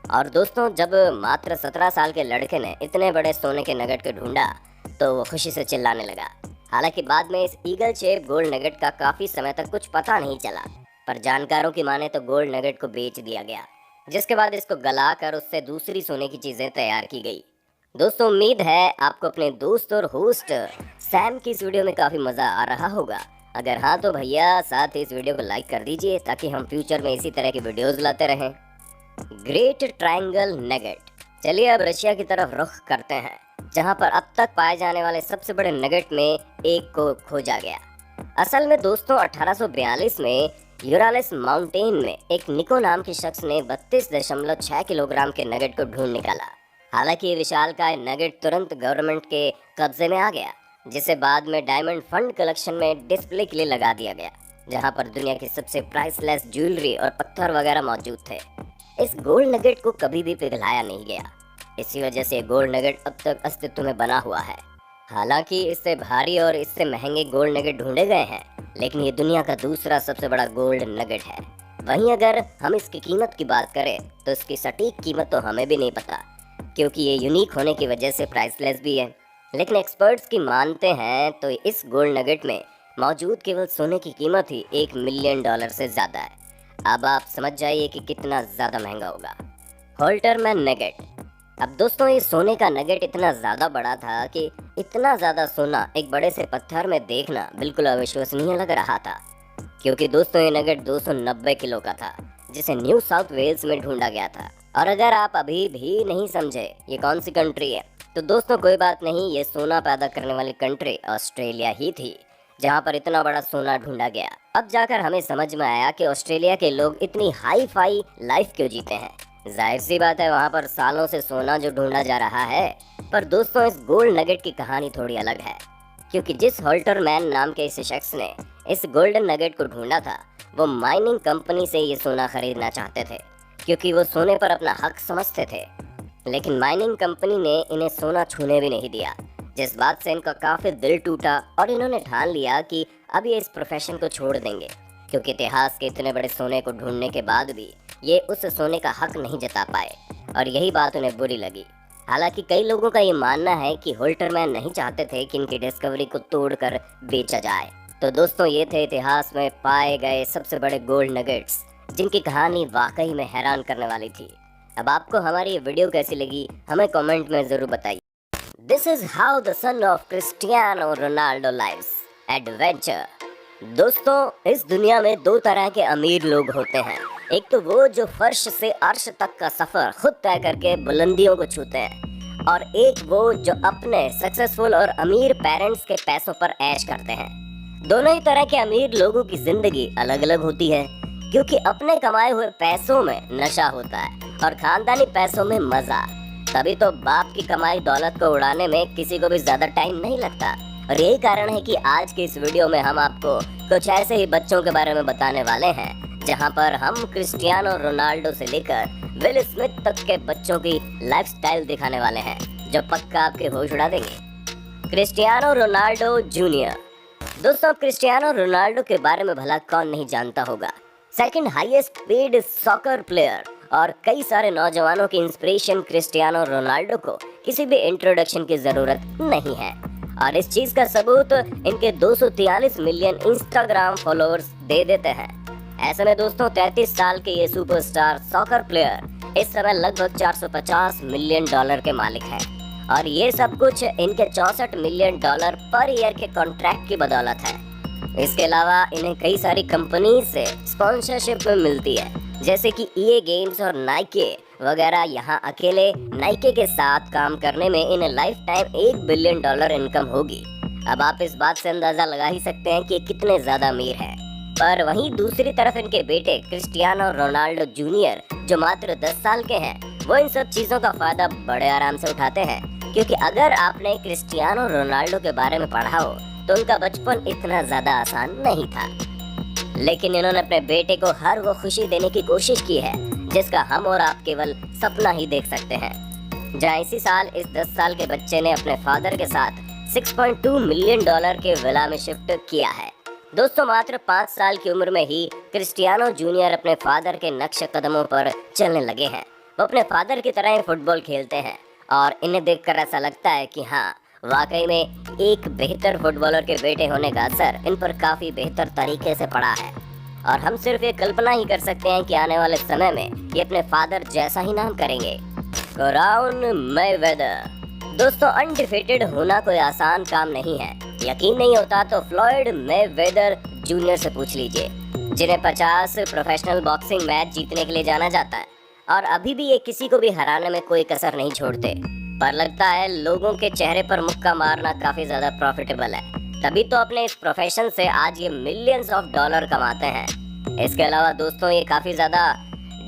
और दोस्तों, जब मात्र 17 साल के लड़के ने इतने बड़े सोने के नगेट को ढूंढा तो वो खुशी से चिल्लाने लगा। हालांकि बाद में इस ईगल शेप गोल्ड नगेट का काफ़ी समय तक कुछ पता नहीं चला, पर जानकारों की माने तो गोल्ड नगेट को बेच दिया गया, जिसके बाद इसको गलाकर उससे दूसरी सोने की चीज़ें तैयार की गई। दोस्तों, उम्मीद है आपको अपने दोस्त और होस्ट सैम की इस वीडियो में काफ़ी मज़ा आ रहा होगा। अगर हाँ तो भैया साथ ही इस वीडियो को लाइक कर दीजिए, ताकि हम फ्यूचर में इसी तरह की वीडियोज़ लाते रहें। Great triangle nugget. चलिए अब रशिया की तरफ रुख करते हैं, जहां पर अब तक पाए जाने वाले सबसे बड़े नगेट में एक को खोजा गया। असल में दोस्तों, 1842 में यूरालिस माउंटेन में एक निको नाम के शख्स ने 32.6 किलोग्राम के नगेट को ढूंढ निकाला। हालांकि ये विशालकाय नगेट तुरंत गवर्नमेंट के कब्जे में आ गया, जिसे बाद में डायमंड फंड कलेक्शन में डिस्प्ले के लिए लगा दिया गया, जहां पर दुनिया की सबसे प्राइसलेस ज्वेलरी और पत्थर वगैरह मौजूद थे। इस गोल्ड नगेट को कभी भी पिघलाया नहीं गया, इसी वजह से गोल्ड नगेट अब तक अस्तित्व में बना हुआ है। हालांकि इससे भारी और इससे महंगे गोल्ड नगेट ढूंढे गए हैं, लेकिन ये दुनिया का दूसरा सबसे बड़ा गोल्ड नगेट है। वहीं अगर हम इसकी कीमत की बात करें तो इसकी सटीक कीमत तो हमें भी नहीं पता, क्योंकि ये यूनिक होने की वजह से प्राइसलेस भी है। लेकिन एक्सपर्ट्स की मानते हैं तो इस गोल्ड नगेट में मौजूद केवल सोने की कीमत ही $1 मिलियन से ज़्यादा है। अब आप समझ जाइए कि कितना ज़्यादा महंगा होगा। होल्टरमैन नगेट। अब दोस्तों, ये सोने का नगेट इतना ज़्यादा बड़ा था कि इतना ज़्यादा सोना एक बड़े से पत्थर में देखना बिल्कुल अविश्वसनीय लग रहा था, क्योंकि दोस्तों ये नगेट 290 किलो का था, जिसे न्यू साउथ वेल्स में ढूंढा गया था। और अगर आप अभी भी नहीं समझे ये कौन सी कंट्री है, तो दोस्तों कोई बात नहीं, ये सोना पैदा करने वाली कंट्री ऑस्ट्रेलिया ही थी, जहाँ पर इतना बड़ा सोना ढूंढा गया। अब जाकर हमें समझ में आया कि ऑस्ट्रेलिया के लोग इतनी हाई फाई लाइफ क्यों जीते हैं। जाहिर सी बात है, वहाँ पर सालों से सोना जो ढूंढा जा रहा है। पर दोस्तों, इस गोल्ड नगेट की कहानी थोड़ी अलग है, क्योंकि जिस होल्टर मैन नाम के इस शख्स ने इस गोल्डन नगेट को ढूंढा था, वो माइनिंग कंपनी से ये सोना खरीदना चाहते थे, क्योंकि वो सोने पर अपना हक समझते थे। लेकिन माइनिंग कंपनी ने इन्हें सोना छूने भी नहीं दिया, जिस बात से इनका काफी दिल टूटा और इन्होंने ठान लिया कि अब ये इस प्रोफेशन को छोड़ देंगे, क्योंकि इतिहास के इतने बड़े सोने को ढूंढने के बाद भी ये उस सोने का हक नहीं जता पाए, और यही बात उन्हें बुरी लगी। हालांकि कई लोगों का ये मानना है कि होल्टरमैन नहीं चाहते थे कि इनकी डिस्कवरी को तोड़कर बेचा जाए। तो दोस्तों, ये थे इतिहास में पाए गए सबसे बड़े गोल्ड नगेट्स, जिनकी कहानी वाकई में हैरान करने वाली थी। अब आपको हमारी ये वीडियो कैसी लगी, हमें कमेंट में जरूर बताइए। This is how the son of Cristiano Ronaldo lives adventure. दोस्तों, इस दुनिया में दो तरह के अमीर लोग होते हैं। एक तो वो जो फर्श से अर्श तक का सफर खुद तय करके बुलंदियों को छूते हैं, और एक वो जो अपने सक्सेसफुल और अमीर पेरेंट्स के पैसों पर ऐश करते हैं। दोनों ही तरह के अमीर लोगों की जिंदगी अलग अलग होती है, क्योंकि अपने कमाए हुए पैसों में नशा होता है और खानदानी पैसों में मजा। तभी तो बाप की कमाई दौलत को उड़ाने में किसी को भी ज्यादा टाइम नहीं लगता। और यही कारण है कि आज के इस वीडियो में हम आपको कुछ ऐसे ही बच्चों के बारे में बताने वाले हैं, जहां पर हम क्रिस्टियानो रोनाल्डो से लेकर विल स्मिथ तक के बच्चों की लाइफस्टाइल दिखाने वाले हैं, जो पक्का आपके होश उड़ा देंगे। Cristiano Ronaldo junior. दोस्तों, क्रिस्टियानो रोनाल्डो के बारे में भला कौन नहीं जानता होगा। Second highest paid soccer player और कई सारे नौजवानों की इंस्पिरेशन क्रिस्टियानो रोनाल्डो को किसी भी इंट्रोडक्शन की जरूरत नहीं है, और इस चीज का सबूत इनके 243 मिलियन इंस्टाग्राम फॉलोअर्स दे देते हैं। ऐसे में दोस्तों, 33 साल के ये सुपरस्टार सॉकर प्लेयर इस समय लगभग 450 मिलियन डॉलर के मालिक हैं, और ये सब कुछ इनके 64 मिलियन डॉलर पर ईयर के कॉन्ट्रैक्ट की बदौलत है। इसके अलावा इन्हें कई सारी कंपनी से स्पॉन्सरशिप मिलती है, जैसे कि EA गेम्स और नाइके वगैरह। यहाँ अकेले नाइके के साथ काम करने में इन्हें लाइफ टाइम $1 बिलियन इनकम होगी। अब आप इस बात से अंदाजा लगा ही सकते हैं कि कितने ज्यादा अमीर हैं। पर वहीं दूसरी तरफ इनके बेटे क्रिस्टियानो रोनाल्डो जूनियर, जो मात्र 10 साल के हैं, वो इन सब चीजों का फायदा बड़े आराम से उठाते हैं, क्योंकि अगर आपने क्रिस्टियानो रोनाल्डो के बारे में पढ़ा हो तो उनका बचपन इतना ज्यादा आसान नहीं था। लेकिन इन्होंने अपने बेटे को हर वो खुशी देने की कोशिश की है जिसका हम और आप केवल सपना ही देख सकते हैं। जहाँ इसी साल इस 10 साल के बच्चे ने अपने फादर के साथ $6.2 मिलियन के विला में शिफ्ट किया है। दोस्तों, मात्र 5 साल की उम्र में ही क्रिस्टियानो जूनियर अपने फादर के नक्श कदमों पर चलने लगे हैं। वो अपने फादर की तरह ही फुटबॉल खेलते हैं, और इन्हें देखकर ऐसा लगता है कि हाँ, वाकई में एक बेहतर फुटबॉलर के बेटे होने का असर इन पर काफी बेहतर तरीके से पड़ा है। और हम सिर्फ ये कल्पना ही कर सकते हैं कि आने वाले समय में ये अपने फादर जैसा ही नाम करेंगे, क्राउन मैवेदर। दोस्तों, अनडिफीटेड होना कोई आसान काम नहीं है। यकीन नहीं होता तो फ्लॉयड मैवेदर जूनियर से पूछ लीजिए, जिन्हें 50 प्रोफेशनल बॉक्सिंग मैच जीतने के लिए जाना जाता है, और अभी भी ये किसी को भी हराने में कोई कसर नहीं छोड़ते। पर लगता है लोगों के चेहरे पर मुक्का मारना काफी ज्यादा प्रॉफिटेबल है, तभी तो अपने इस प्रोफेशन से आज ये मिलियंस ऑफ डॉलर कमाते हैं। इसके अलावा दोस्तों, ये काफी ज्यादा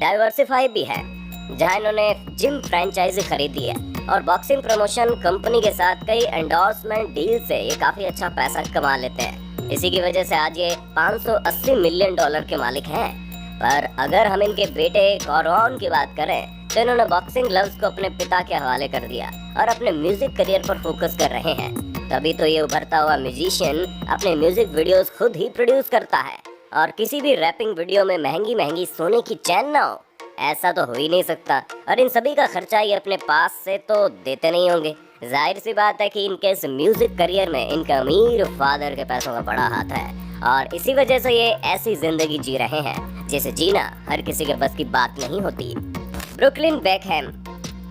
डाइवर्सिफाई भी है, जहां इन्होंने जिम फ्रेंचाइजी खरीदी है, और बॉक्सिंग प्रमोशन कंपनी के साथ कई एंडोर्समेंट डील से ये काफी अच्छा पैसा कमा लेते हैं। इसी की वजह से आज ये $580 मिलियन के मालिक हैं। पर अगर हम इनके बेटे कॉरॉन की बात करें तो इन्होंने बॉक्सिंग ग्लव्स को अपने पिता के हवाले कर दिया और अपने म्यूजिक करियर पर फोकस कर रहे हैं। तभी तो ये उभरता हुआ म्यूजिशियन अपने म्यूजिक वीडियोस खुद ही प्रोड्यूस करता है, और किसी भी रैपिंग वीडियो में महंगी महंगी सोने की चैन ना हो, ऐसा तो हो ही नहीं सकता। और इन सभी का खर्चा ये अपने पास से तो देते नहीं होंगे। जाहिर सी बात है कि इनके इस म्यूजिक करियर में इनके अमीर फादर के पैसों का बड़ा हाथ है, और इसी वजह से ये ऐसी जिंदगी जी रहे हैं जिसे जीना हर किसी के बस की बात नहीं होती। Brooklyn Beckham.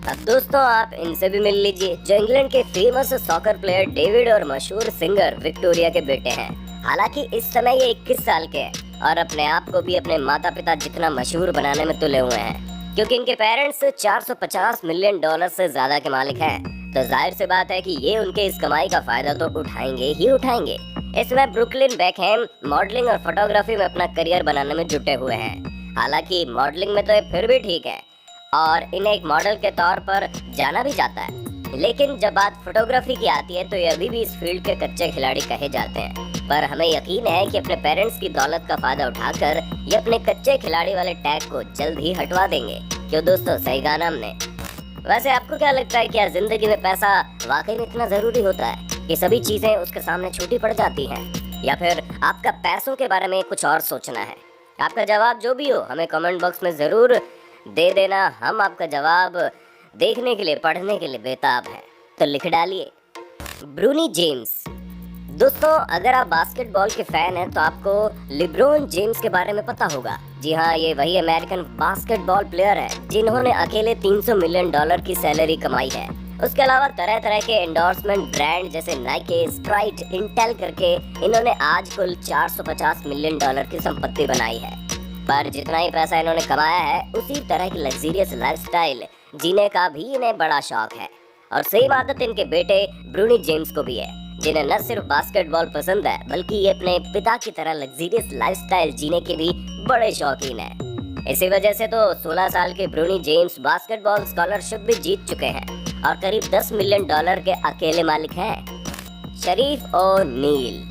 अब दोस्तों, आप इनसे भी मिल लीजिए, जो इंग्लैंड के फेमस सॉकर प्लेयर डेविड और मशहूर सिंगर विक्टोरिया के बेटे हैं। हालांकि इस समय ये 21 साल के हैं और अपने आप को भी अपने माता पिता जितना मशहूर बनाने में तुले हुए हैं, क्योंकि इनके पेरेंट्स $450 मिलियन से ज्यादा के मालिक हैं। तो जाहिर सी बात है कि ये उनके इस कमाई का फायदा तो उठाएंगे ही उठाएंगे। इस समय ब्रुकलिन बेकहैम मॉडलिंग और फोटोग्राफी में अपना करियर बनाने में जुटे हुए हैं। हालांकि मॉडलिंग में तो ये फिर भी ठीक है और इन्हें एक मॉडल के तौर पर जाना भी जाता है, लेकिन जब बात फोटोग्राफी की आती है तो ये अभी भी इस फील्ड के कच्चे खिलाड़ी कहे जाते हैं। पर हमें यकीन है कि अपने पेरेंट्स की दौलत का फायदा उठाकर ये अपने कच्चे खिलाड़ी वाले टैग को जल्द ही हटवा देंगे। क्यों दोस्तों, सही कहा ना हमने। वैसे आपको क्या लगता है, क्या जिंदगी में पैसा वाकई में इतना जरूरी होता है कि सभी चीजें उसके सामने छूटी पड़ जाती हैं, या फिर आपका पैसों के बारे में कुछ और सोचना है? आपका जवाब जो भी हो हमें कमेंट बॉक्स में जरूर दे देना। हम आपका जवाब देखने के लिए, पढ़ने के लिए बेताब हैं। तो लिख डालिए ब्रूनी जेम्स। दोस्तों, अगर आप बास्केटबॉल के फैन हैं तो आपको लिब्रोन जेम्स के बारे में पता होगा। जी हाँ, ये वही अमेरिकन बास्केटबॉल प्लेयर है जिन्होंने अकेले $300 मिलियन की सैलरी कमाई है। उसके अलावा तरह तरह के एंडोर्समेंट ब्रांड जैसे नाइके, स्प्राइट, इंटेल करके इन्होंने आज कुल $450 मिलियन की संपत्ति बनाई है। पर जितना ही पैसा इन्होंने कमाया है उसी तरह की लग्जरियस लाइफस्टाइल जीने का भी इन्हें बड़ा शौक है। और सेम आदत इनके बेटे ब्रूनी जेम्स को भी है, जिन्हें न सिर्फ बास्केटबॉल पसंद है बल्कि ये अपने पिता की तरह लग्जरियस लाइफस्टाइल जीने के भी बड़े शौकीन है। इसी वजह से तो 16 साल के ब्रूनी जेम्स बास्केटबॉल स्कॉलरशिप भी जीत चुके हैं और करीब $10 मिलियन के अकेले मालिक हैं। शरीफ ओ'नील।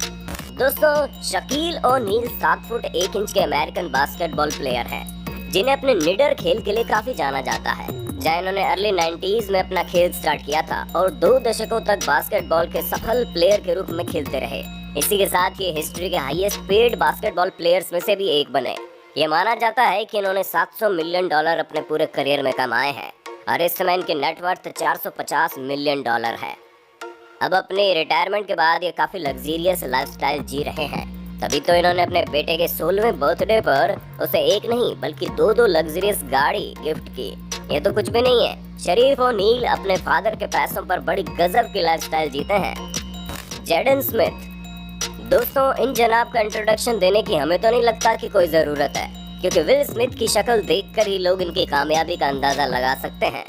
दोस्तों, शकील ओ'नील 7 फुट 1 इंच के अमेरिकन बास्केटबॉल प्लेयर हैं, जिन्हें अपने निडर खेल के लिए काफी जाना जाता है। जहाँ इन्होंने अर्ली 90s में अपना खेल स्टार्ट किया था और 2 दशकों तक बास्केटबॉल के सफल प्लेयर के रूप में खेलते रहे। इसी के साथ ये हिस्ट्री के हाईएस्ट पेड बास्केटबॉल प्लेयर्स में से भी एक बने। ये माना जाता है कि इन्होंने $700 मिलियन अपने पूरे करियर में कमाए हैं और इस समय इनकी नेटवर्थ $450 मिलियन है। अब अपने रिटायरमेंट के बाद ये काफी लग्जरियस लाइफस्टाइल जी रहे हैं। तभी तो इन्होंने अपने बेटे के 16वें बर्थडे पर उसे एक नहीं बल्कि 2 लग्जरियस गाड़ी गिफ्ट की। ये तो कुछ भी नहीं है। शरीफ ओ'नील अपने फादर के पैसों पर बड़ी गजब की लाइफस्टाइल जीते हैं। Jaden Smith. दोस्तों, इन जनाब का इंट्रोडक्शन देने की हमें तो नहीं लगता कि कोई जरूरत है, क्योंकि विल स्मिथ की शक्ल देखकर ही लोग इनकी कामयाबी का अंदाजा लगा सकते हैं।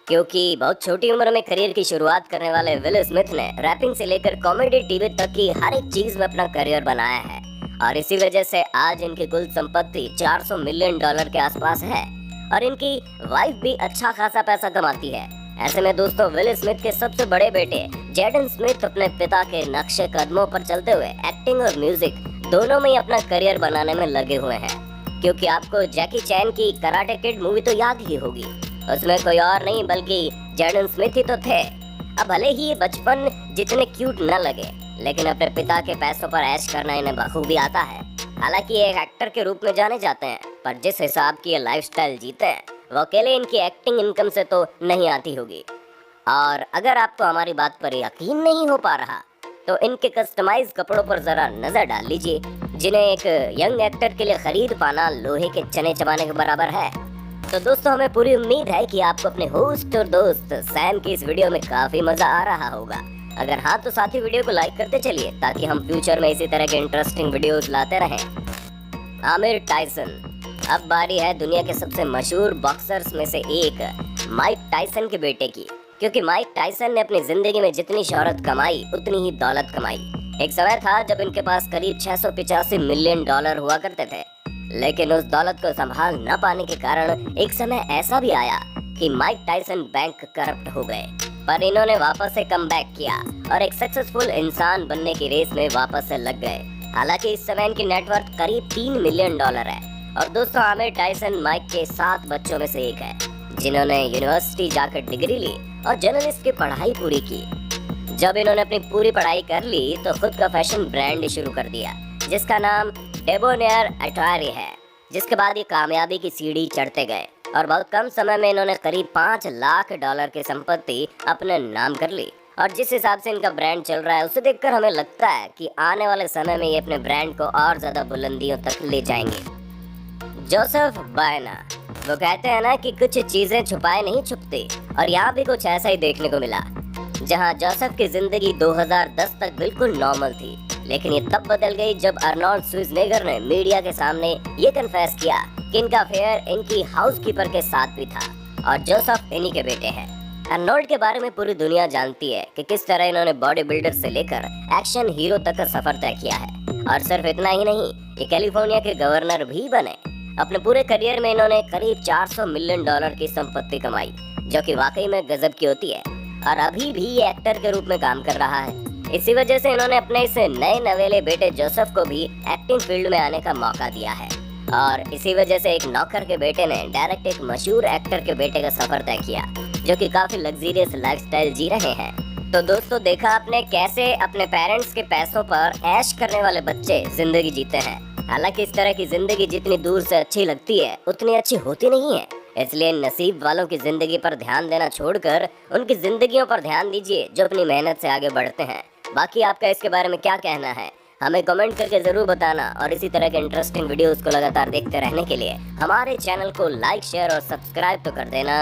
क्योंकि बहुत छोटी उम्र में करियर की शुरुआत करने वाले विल स्मिथ ने रैपिंग से लेकर कॉमेडी, टीवी तक की हर एक चीज में अपना करियर बनाया है और इसी वजह से आज इनकी कुल संपत्ति $400 मिलियन के आसपास है और इनकी वाइफ भी अच्छा खासा पैसा कमाती है। ऐसे में दोस्तों, विल स्मिथ के सबसे बड़े बेटे जेडन स्मिथ अपने पिता के नक्शे कदमों पर चलते हुए एक्टिंग और म्यूजिक दोनों में ही अपना करियर बनाने में लगे हुए हैं। क्योंकि आपको जैकी चैन की कराटे किड मूवी तो याद ही होगी, उसमें कोई और नहीं बल्कि जेडन स्मिथ ही तो थे। अब भले ही ये बचपन जितने क्यूट न लगे, लेकिन अपने पिता के पैसों पर ऐश करना इन्हें बखूबी आता है। हालांकि ये एक एक्टर के रूप में जाने जाते हैं, पर जिस हिसाब की ये लाइफस्टाइल जीते हैं वो अकेले इनकी एक्टिंग इनकम से तो नहीं आती होगी। और अगर आपको हमारी बात पर यकीन नहीं हो पा रहा तो इनके कस्टमाइज कपड़ों पर जरा नजर डाल लीजिए, जिन्हें एक यंग एक्टर के लिए खरीद पाना लोहे के चने चबाने के बराबर है। तो दोस्तों, हमें पूरी उम्मीद है कि आपको अपने होस्ट और दोस्त सैम की इस वीडियो में काफी मजा आ रहा होगा। अगर हाँ तो साथ ही वीडियो को लाइक करते चलिए ताकि हम फ्यूचर में इसी तरह के इंटरेस्टिंग वीडियोस लाते रहें। आमिर टाइसन। अब बारी है दुनिया के सबसे मशहूर बॉक्सर्स में से एक माइक टाइसन के बेटे की, क्योंकि माइक टाइसन ने अपनी जिंदगी में जितनी शोहरत कमाई उतनी ही दौलत कमाई। एक समय था जब इनके पास करीब $685 मिलियन हुआ करते थे, लेकिन उस दौलत को संभाल न पाने के कारण एक समय ऐसा भी आया कि माइक टाइसन बैंक करप्ट हो गए। पर इन्होंने वापस से कमबैक किया और एक सक्सेसफुल इंसान बनने की रेस में वापस से लग गए। हालांकि इस समय इनकी नेटवर्थ करीब $3 मिलियन है। और दोस्तों, आमिर टाइसन माइक के 7 बच्चों में से एक है, जिन्होंने यूनिवर्सिटी जाकर डिग्री ली और जर्नलिस्ट की पढ़ाई पूरी की। जब इन्होंने अपनी पूरी पढ़ाई कर ली तो खुद का फैशन ब्रांड शुरू कर दिया, जिसका नाम डेबोनेयर अटायरी है। जिसके बाद ये कामयाबी की सीढ़ी चढ़ते गए और बहुत कम समय में इन्होंने करीब $5 लाख की संपत्ति अपने नाम कर ली। और जिस हिसाब से इनका ब्रांड चल रहा है उसे देखकर हमें लगता है कि आने वाले समय में ये अपने ब्रांड को और ज्यादा बुलंदियों तक ले जाएंगे। जोसेफ बायना। वो कहते हैं ना कि कुछ चीजें छुपाए नहीं छुपती, और यहाँ भी कुछ ऐसा ही देखने को मिला, जहाँ जोसेफ की जिंदगी 2010 तक बिल्कुल नॉर्मल थी, लेकिन ये तब बदल गई जब अर्नोल्ड श्वार्ज़नेगर ने मीडिया के सामने ये कन्फेस किया कि इनका अफेयर इनकी हाउसकीपर के साथ भी था और जोसेफ इन्हीं के बेटे हैं। अर्नोल्ड के बारे में पूरी दुनिया जानती है कि किस तरह इन्होंने बॉडी बिल्डर से लेकर एक्शन हीरो तक का सफर तय किया है। और सिर्फ इतना ही नहीं, ये कैलिफोर्निया के गवर्नर भी बने। अपने पूरे करियर में इन्होंने करीब $400 मिलियन की संपत्ति कमाई, जो कि वाकई में गजब की होती है। और अभी भी ये एक्टर के रूप में काम कर रहा है। इसी वजह से इन्होंने अपने इस नए नवेले बेटे जोसेफ को भी एक्टिंग फील्ड में आने का मौका दिया है। और इसी वजह से एक नौकर के बेटे ने डायरेक्ट एक मशहूर एक्टर के बेटे का सफर तय किया, जो कि काफी लग्जरियस लाइफस्टाइल जी रहे हैं। तो दोस्तों, देखा आपने कैसे अपने पेरेंट्स के पैसों पर ऐश करने वाले बच्चे जिंदगी जीते हैं। हालांकि इस तरह की जिंदगी जितनी दूर से अच्छी लगती है, उतनी अच्छी होती नहीं है। इसलिए नसीब वालों की जिंदगी पर ध्यान देना छोड़कर उनकी जिंदगियों पर ध्यान दीजिए, जो अपनी मेहनत से आगे बढ़ते हैं। बाकी आपका इसके बारे में क्या कहना है, हमें कमेंट करके जरूर बताना। और इसी तरह के इंटरेस्टिंग वीडियोस को लगातार देखते रहने के लिए हमारे चैनल को लाइक, शेयर और सब्सक्राइब तो कर देना।